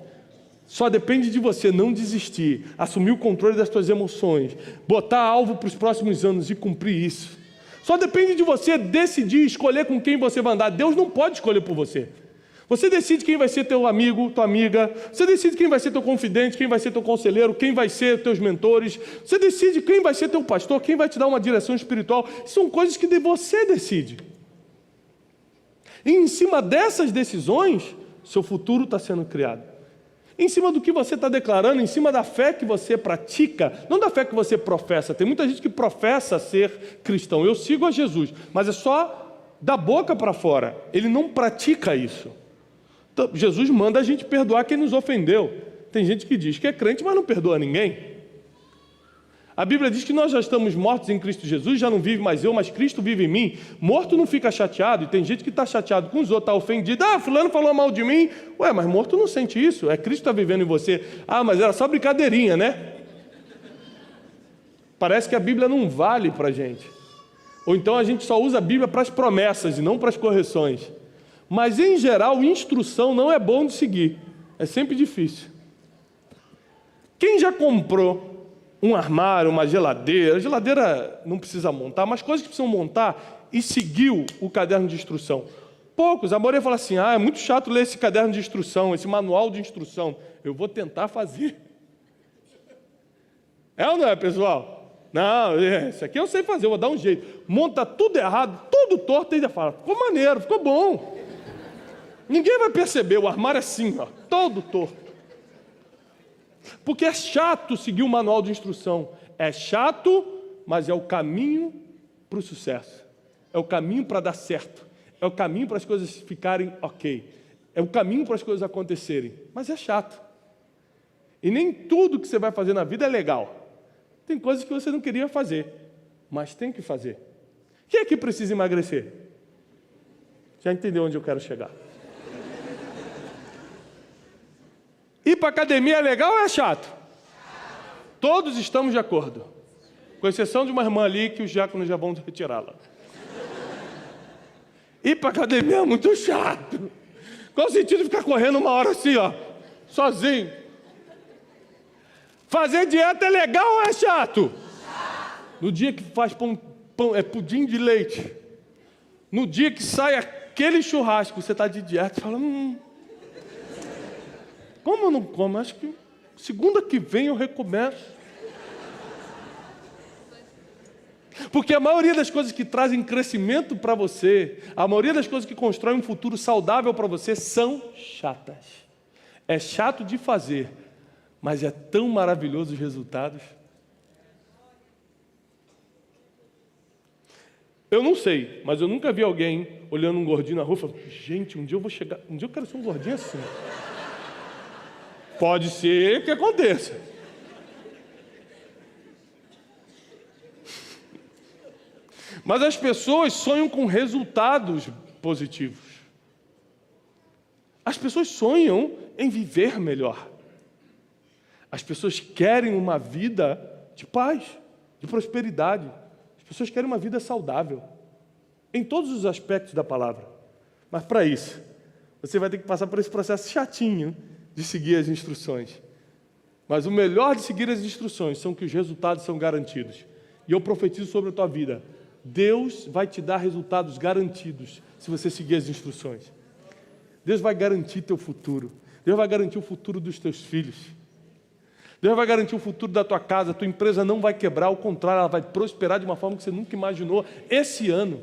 Só depende de você não desistir, assumir o controle das suas emoções, botar alvo para os próximos anos e cumprir isso. Só depende de você decidir, escolher com quem você vai andar. Deus não pode escolher por você. Você decide quem vai ser teu amigo, tua amiga. Você decide quem vai ser teu confidente, quem vai ser teu conselheiro, quem vai ser teus mentores. Você decide quem vai ser teu pastor, quem vai te dar uma direção espiritual. São coisas que você decide. E em cima dessas decisões, Seu futuro está sendo criado. Em cima do que você está declarando, em cima da fé que você pratica, não da fé que você professa. Tem muita gente que professa ser cristão. Eu sigo a Jesus, mas é só da boca para fora. Ele não pratica isso. Então, Jesus manda a gente perdoar quem nos ofendeu. Tem gente que diz que é crente, mas não perdoa ninguém. A Bíblia diz que nós já estamos mortos em Cristo Jesus, já não vive mais eu, mas Cristo vive em mim. Morto não fica chateado, e tem gente que está chateado com os outros, está ofendido. Fulano falou mal de mim. Ué, mas morto não sente isso, é Cristo que está vivendo em você. Mas era só brincadeirinha, né? Parece que a Bíblia não vale para a gente. Ou então a gente só usa a Bíblia para as promessas e não para as correções. Mas em geral, instrução não é bom de seguir, é sempre difícil. Quem já comprou um armário, uma geladeira, a geladeira não precisa montar, mas coisas que precisam montar, e seguiu o caderno de instrução? Poucos. A maioria fala assim, é muito chato ler esse caderno de instrução, esse manual de instrução. Eu vou tentar fazer. É ou não é, pessoal? Não, isso aqui eu sei fazer, eu vou dar um jeito. Monta tudo errado, tudo torto, e ainda fala, ficou maneiro, ficou bom. Ninguém vai perceber, o armário é assim, ó, todo torto. Porque é chato seguir o manual de instrução. É chato, mas é o caminho para o sucesso. É o caminho para dar certo. É o caminho para as coisas ficarem ok. É o caminho para as coisas acontecerem. Mas é chato. E nem tudo que você vai fazer na vida é legal. Tem coisas que você não queria fazer, mas tem que fazer. Quem é que precisa emagrecer? Já entendeu onde eu quero chegar? Ir para a academia é legal ou é chato? Todos estamos de acordo. Com exceção de uma irmã ali que os diáconos já vão retirá-la. Ir para a academia é muito chato. Qual o sentido de ficar correndo uma hora assim, ó, sozinho? Fazer dieta é legal ou é chato? No dia que faz pudim de leite. No dia que sai aquele churrasco, você está de dieta e fala, como eu não como? Acho que segunda que vem eu recomeço. Porque a maioria das coisas que trazem crescimento para você, a maioria das coisas que constroem um futuro saudável para você são chatas. É chato de fazer, mas é tão maravilhoso os resultados. Eu não sei, mas eu nunca vi alguém olhando um gordinho na rua e falando, gente, um dia eu vou chegar, um dia eu quero ser um gordinho assim. Pode ser que aconteça. Mas as pessoas sonham com resultados positivos. As pessoas sonham em viver melhor. As pessoas querem uma vida de paz, de prosperidade. As pessoas querem uma vida saudável, em todos os aspectos da palavra. Mas para isso, você vai ter que passar por esse processo chatinho de seguir as instruções. Mas o melhor de seguir as instruções são que os resultados são garantidos. E eu profetizo sobre a tua vida. Deus vai te dar resultados garantidos se você seguir as instruções. Deus vai garantir teu futuro. Deus vai garantir o futuro dos teus filhos. Deus vai garantir o futuro da tua casa. A tua empresa não vai quebrar, ao contrário, ela vai prosperar de uma forma que você nunca imaginou esse ano.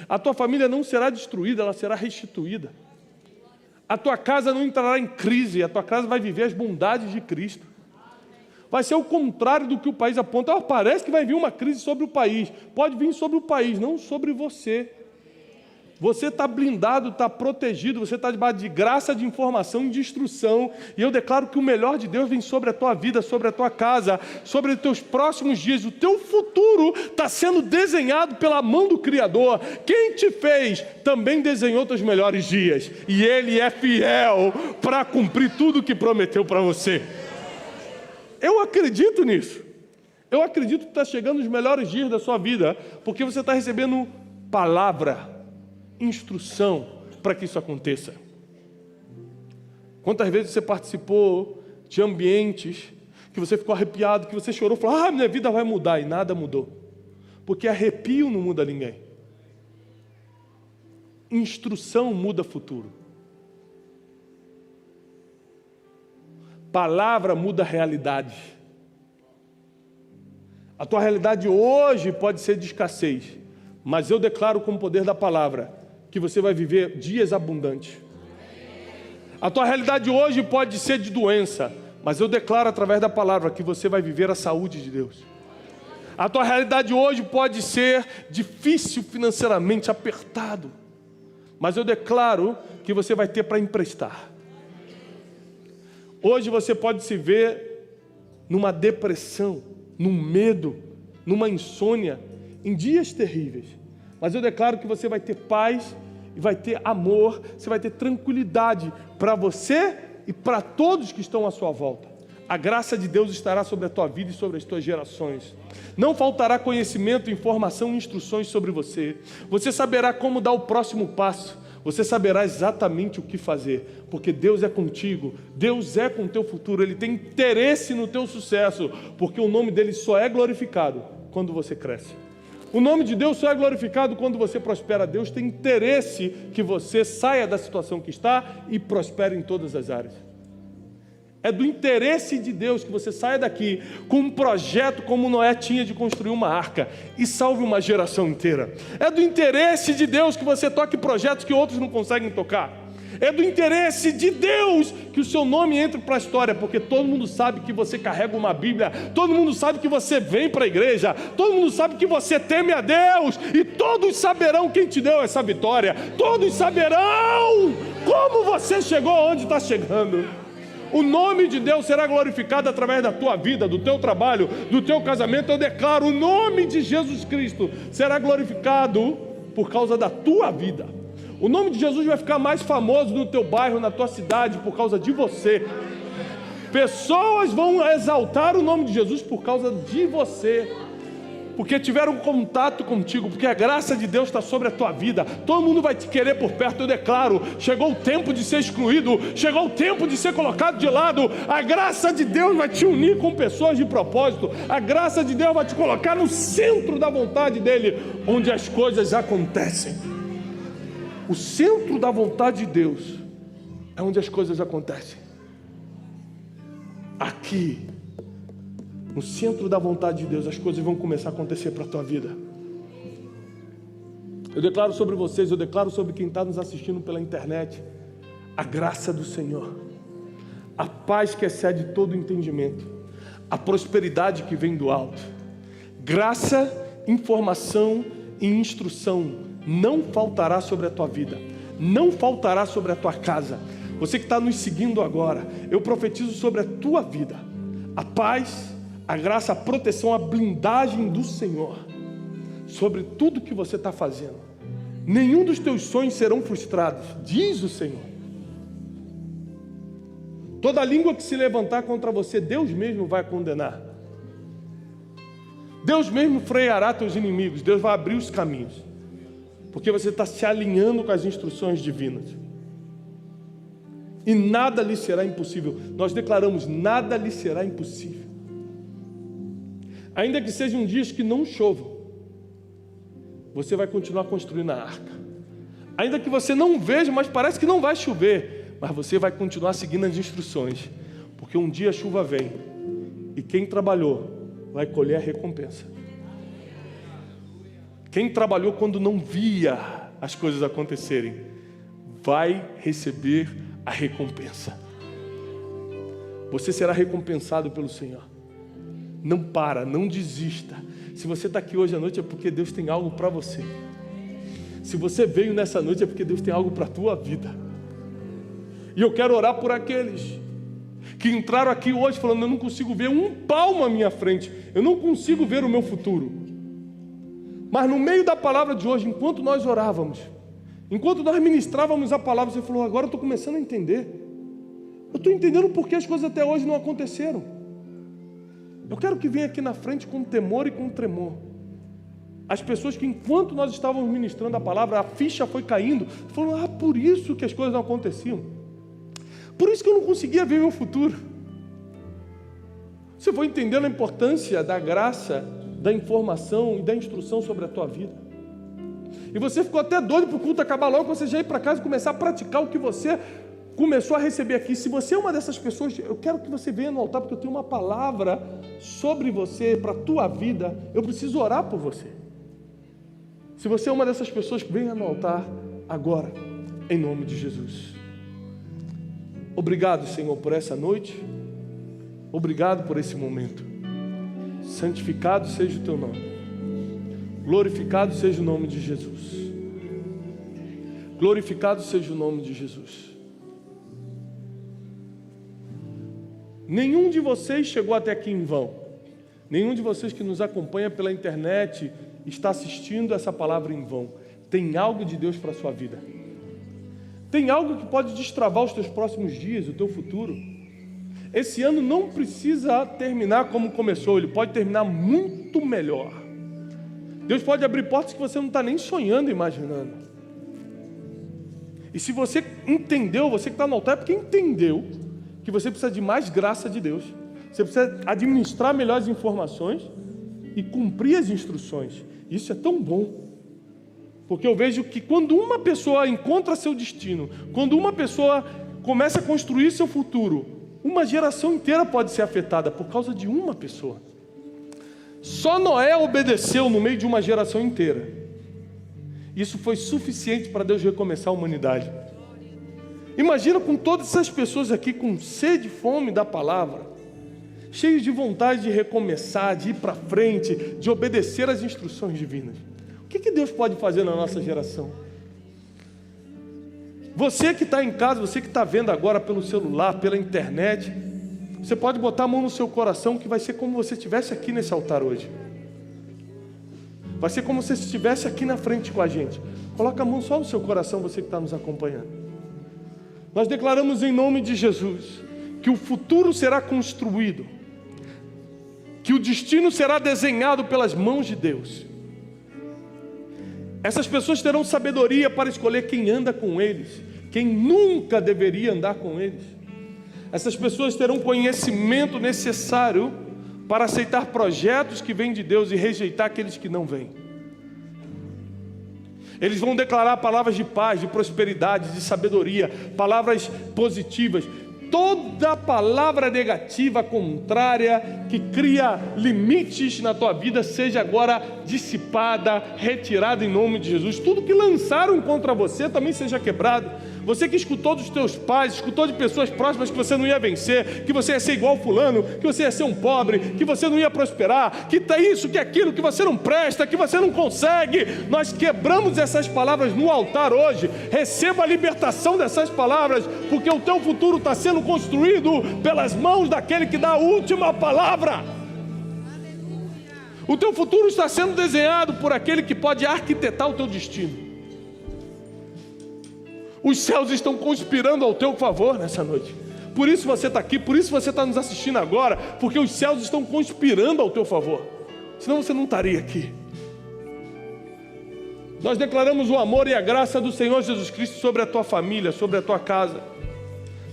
A tua família não será destruída, ela será restituída. A tua casa não entrará em crise, a tua casa vai viver as bondades de Cristo. Vai ser o contrário do que o país aponta. Parece que vai vir uma crise sobre o país. Pode vir sobre o país, não sobre você. Você está blindado, está protegido, você está debaixo de graça, de informação e de instrução. E eu declaro que o melhor de Deus vem sobre a tua vida, sobre a tua casa, sobre os teus próximos dias. O teu futuro está sendo desenhado pela mão do Criador. Quem te fez também desenhou teus melhores dias. E Ele é fiel para cumprir tudo o que prometeu para você. Eu acredito nisso. Eu acredito que está chegando os melhores dias da sua vida, porque você está recebendo palavra, instrução para que isso aconteça. Quantas vezes você participou de ambientes que você ficou arrepiado, que você chorou, falou, minha vida vai mudar, e nada mudou. Porque arrepio não muda ninguém. Instrução muda futuro. Palavra muda a realidade. A tua realidade hoje pode ser de escassez, mas eu declaro com o poder da palavra que você vai viver dias abundantes. A tua realidade hoje pode ser de doença, mas eu declaro através da palavra que você vai viver a saúde de Deus. A tua realidade hoje pode ser difícil financeiramente, apertado, mas eu declaro que você vai ter para emprestar. Hoje você pode se ver numa depressão, num medo, numa insônia, em dias terríveis, mas eu declaro que você vai ter paz e vai ter amor, você vai ter tranquilidade para você e para todos que estão à sua volta. A graça de Deus estará sobre a tua vida e sobre as tuas gerações. Não faltará conhecimento, informação e instruções sobre você. Você saberá como dar o próximo passo. Você saberá exatamente o que fazer, porque Deus é contigo, Deus é com o teu futuro, Ele tem interesse no teu sucesso, porque o nome dEle só é glorificado quando você cresce. O nome de Deus só é glorificado quando você prospera. Deus tem interesse que você saia da situação que está e prospere em todas as áreas. É do interesse de Deus que você saia daqui com um projeto como Noé tinha de construir uma arca e salve uma geração inteira. É do interesse de Deus que você toque projetos que outros não conseguem tocar. É do interesse de Deus que o seu nome entre para a história, porque todo mundo sabe que você carrega uma Bíblia, todo mundo sabe que você vem para a igreja, todo mundo sabe que você teme a Deus, e todos saberão quem te deu essa vitória, todos saberão como você chegou onde está chegando. O nome de Deus será glorificado através da tua vida, do teu trabalho, do teu casamento. Eu declaro, o nome de Jesus Cristo será glorificado por causa da tua vida. O nome de Jesus vai ficar mais famoso no teu bairro, na tua cidade, por causa de você. Pessoas vão exaltar o nome de Jesus por causa de você, porque tiveram contato contigo, porque a graça de Deus está sobre a tua vida. Todo mundo vai te querer por perto. Eu declaro, chegou o tempo de ser excluído, chegou o tempo de ser colocado de lado. A graça de Deus vai te unir com pessoas de propósito. A graça de Deus vai te colocar no centro da vontade dEle, onde as coisas acontecem. O centro da vontade de Deus é onde as coisas acontecem. Aqui, no centro da vontade de Deus, as coisas vão começar a acontecer para a tua vida. Eu declaro sobre vocês, eu declaro sobre quem está nos assistindo pela internet, a graça do Senhor, a paz que excede todo entendimento, a prosperidade que vem do alto. Graça, informação e instrução não faltará sobre a tua vida, não faltará sobre a tua casa. Você que está nos seguindo agora, eu profetizo sobre a tua vida a paz, a graça, a proteção, a blindagem do Senhor sobre tudo que você está fazendo. Nenhum dos teus sonhos serão frustrados, diz o Senhor. Toda língua que se levantar contra você, Deus mesmo vai condenar. Deus mesmo freará teus inimigos. Deus vai abrir os caminhos, porque você está se alinhando com as instruções divinas. E nada lhe será impossível. Nós declaramos, nada lhe será impossível. Ainda que sejam dias que não chovam, você vai continuar construindo a arca. Ainda que você não veja, mas parece que não vai chover, mas você vai continuar seguindo as instruções, porque um dia a chuva vem, e quem trabalhou vai colher a recompensa. Quem trabalhou quando não via as coisas acontecerem, vai receber a recompensa. Você será recompensado pelo Senhor. Não para, não desista. Se você está aqui hoje à noite é porque Deus tem algo para você. Se você veio nessa noite é porque Deus tem algo para a tua vida. E eu quero orar por aqueles que entraram aqui hoje falando, eu não consigo ver um palmo à minha frente, eu não consigo ver o meu futuro. Mas no meio da palavra de hoje, enquanto nós orávamos, enquanto nós ministrávamos a palavra, você falou, agora eu estou começando a entender. Eu estou entendendo por que as coisas até hoje não aconteceram. Eu quero que venha aqui na frente com temor e com tremor. As pessoas que enquanto nós estávamos ministrando a palavra, a ficha foi caindo, falaram, por isso que as coisas não aconteciam. Por isso que eu não conseguia ver meu futuro. Você foi entendendo a importância da graça, da informação e da instrução sobre a tua vida. E você ficou até doido para o culto acabar logo, você já ir para casa e começar a praticar o que você começou a receber aqui. Se você é uma dessas pessoas, eu quero que você venha no altar, porque eu tenho uma palavra sobre você, para a tua vida. Eu preciso orar por você. Se você é uma dessas pessoas, venha no altar agora, em nome de Jesus. Obrigado, Senhor, por essa noite. Obrigado por esse momento. Santificado seja o teu nome. Glorificado seja o nome de Jesus. Glorificado seja o nome de Jesus. Nenhum de vocês chegou até aqui em vão. Nenhum de vocês que nos acompanha pela internet está assistindo essa palavra em vão. Tem algo de Deus para a sua vida. Tem algo que pode destravar os teus próximos dias, o teu futuro. Esse ano não precisa terminar como começou, ele pode terminar muito melhor. Deus pode abrir portas que você não está nem sonhando, imaginando. E se você entendeu, você que está no altar, é porque entendeu que você precisa de mais graça de Deus. Você precisa administrar melhor as informações e cumprir as instruções. Isso é tão bom. Porque eu vejo que quando uma pessoa encontra seu destino, quando uma pessoa começa a construir seu futuro, uma geração inteira pode ser afetada por causa de uma pessoa. Só Noé obedeceu no meio de uma geração inteira. Isso foi suficiente para Deus recomeçar a humanidade. Imagina com todas essas pessoas aqui com sede e fome da palavra, cheios de vontade de recomeçar, de ir para frente, de obedecer às instruções divinas. O que Deus pode fazer na nossa geração? Você que está em casa, você que está vendo agora pelo celular, pela internet, você pode botar a mão no seu coração, que vai ser como você estivesse aqui nesse altar hoje. Vai ser como se você estivesse aqui na frente com a gente. Coloca a mão só no seu coração, você que está nos acompanhando. Nós declaramos em nome de Jesus que o futuro será construído, que o destino será desenhado pelas mãos de Deus. Essas pessoas terão sabedoria para escolher quem anda com eles, quem nunca deveria andar com eles. Essas pessoas terão conhecimento necessário para aceitar projetos que vêm de Deus e rejeitar aqueles que não vêm. Eles vão declarar palavras de paz, de prosperidade, de sabedoria, palavras positivas. Toda palavra negativa, contrária, que cria limites na tua vida, seja agora dissipada, retirada em nome de Jesus. Tudo que lançaram contra você também seja quebrado. Você que escutou dos teus pais, escutou de pessoas próximas que você não ia vencer, que você ia ser igual fulano, que você ia ser um pobre, que você não ia prosperar, que tá isso, que aquilo, que você não presta, que você não consegue. Nós quebramos essas palavras no altar hoje. Receba a libertação dessas palavras, porque o teu futuro está sendo construído pelas mãos daquele que dá a última palavra. O teu futuro está sendo desenhado por aquele que pode arquitetar o teu destino. Os céus estão conspirando ao teu favor nessa noite. Por isso você está aqui, por isso você está nos assistindo agora, porque os céus estão conspirando ao teu favor. Senão você não estaria aqui. Nós declaramos o amor e a graça do Senhor Jesus Cristo sobre a tua família, sobre a tua casa.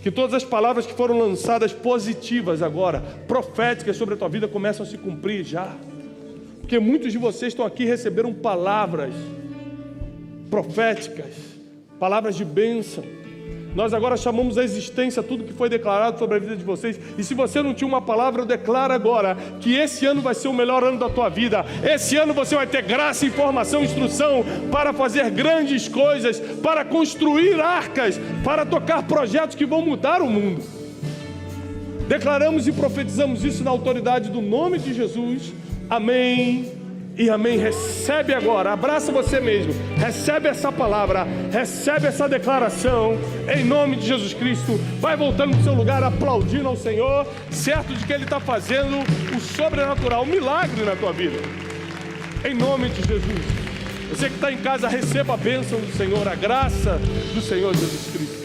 Que todas as palavras que foram lançadas positivas agora, proféticas sobre a tua vida, começam a se cumprir já. Porque muitos de vocês estão aqui e receberam palavras proféticas, palavras de bênção. Nós agora chamamos a existência tudo que foi declarado sobre a vida de vocês. E se você não tinha uma palavra, eu declaro agora que esse ano vai ser o melhor ano da tua vida. Esse ano você vai ter graça, informação, instrução para fazer grandes coisas, para construir arcas, para tocar projetos que vão mudar o mundo. Declaramos e profetizamos isso na autoridade do nome de Jesus. Amém e amém. Recebe agora, abraça você mesmo, recebe essa palavra, recebe essa declaração, em nome de Jesus Cristo. Vai voltando para o seu lugar, aplaudindo ao Senhor, certo de que Ele está fazendo o sobrenatural, um milagre na tua vida, em nome de Jesus. Você que está em casa, receba a bênção do Senhor, a graça do Senhor Jesus Cristo.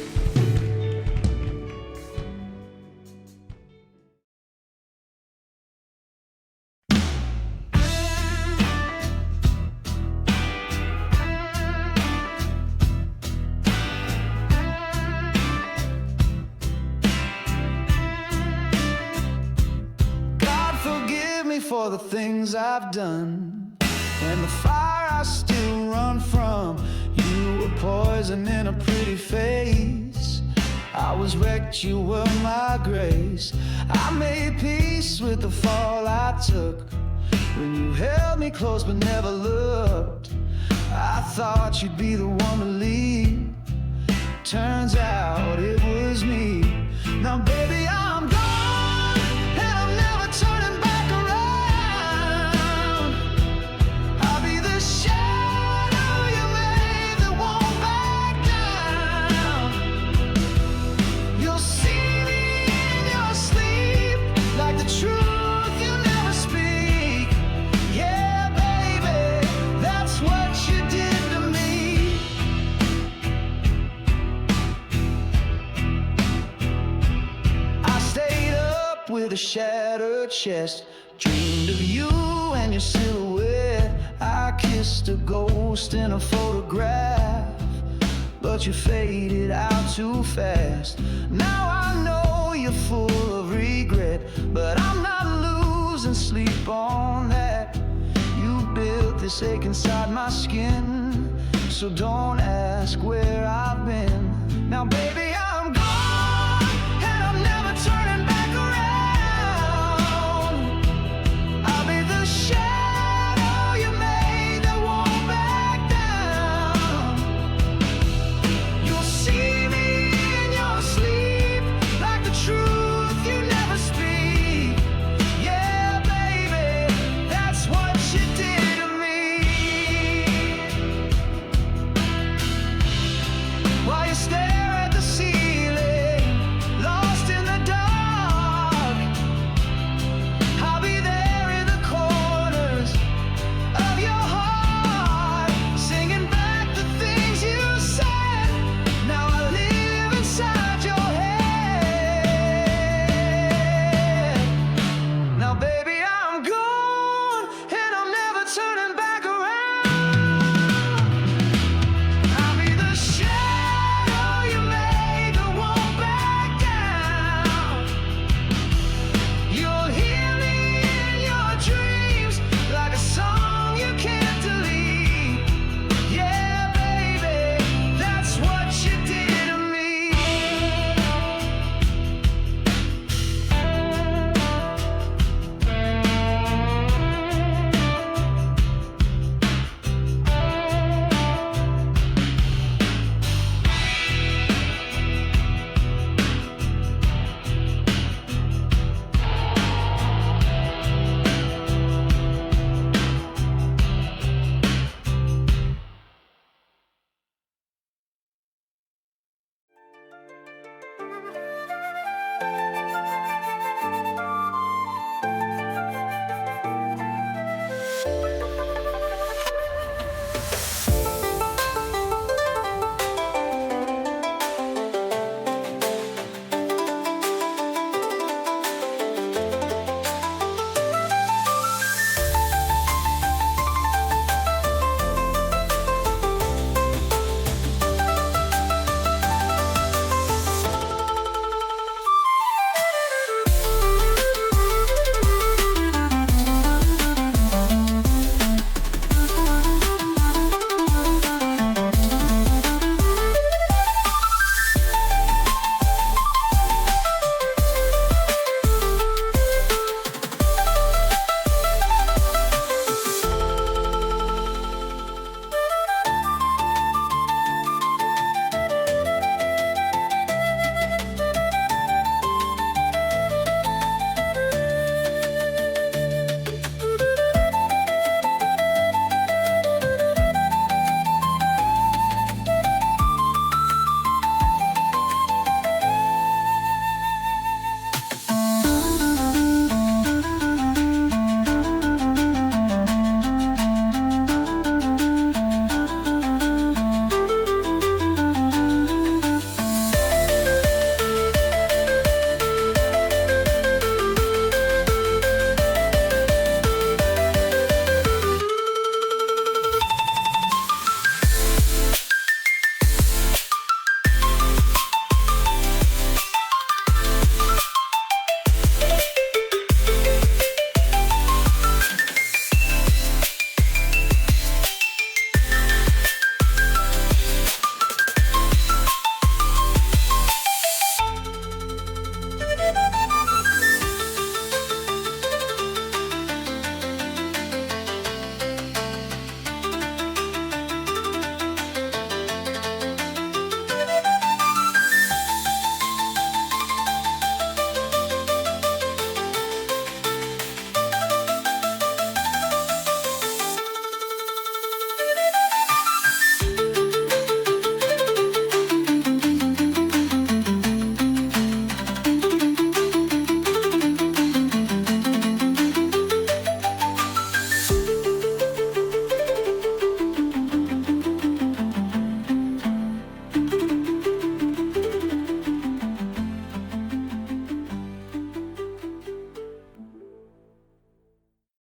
For the things I've done and the fire I still run from. You were poison in a pretty face. I was wrecked, you were my grace. I made peace with the fall I took when you held me close but never looked. I thought you'd be the one to lead. Turns out it was me. Now baby, I'm gone, and I'm never turning back around. I'll be the shadow you made that won't back down. You'll see me in your sleep, like the truth you never speak. Yeah, baby, that's what you did to me. I stayed up with a shattered chest, dreamed of you and your silhouette. I kissed a ghost in a photograph, but you faded out too fast. Now I know you're full of regret, but I'm not losing sleep on that. You built this ache inside my skin, so don't ask where I've been. Now baby,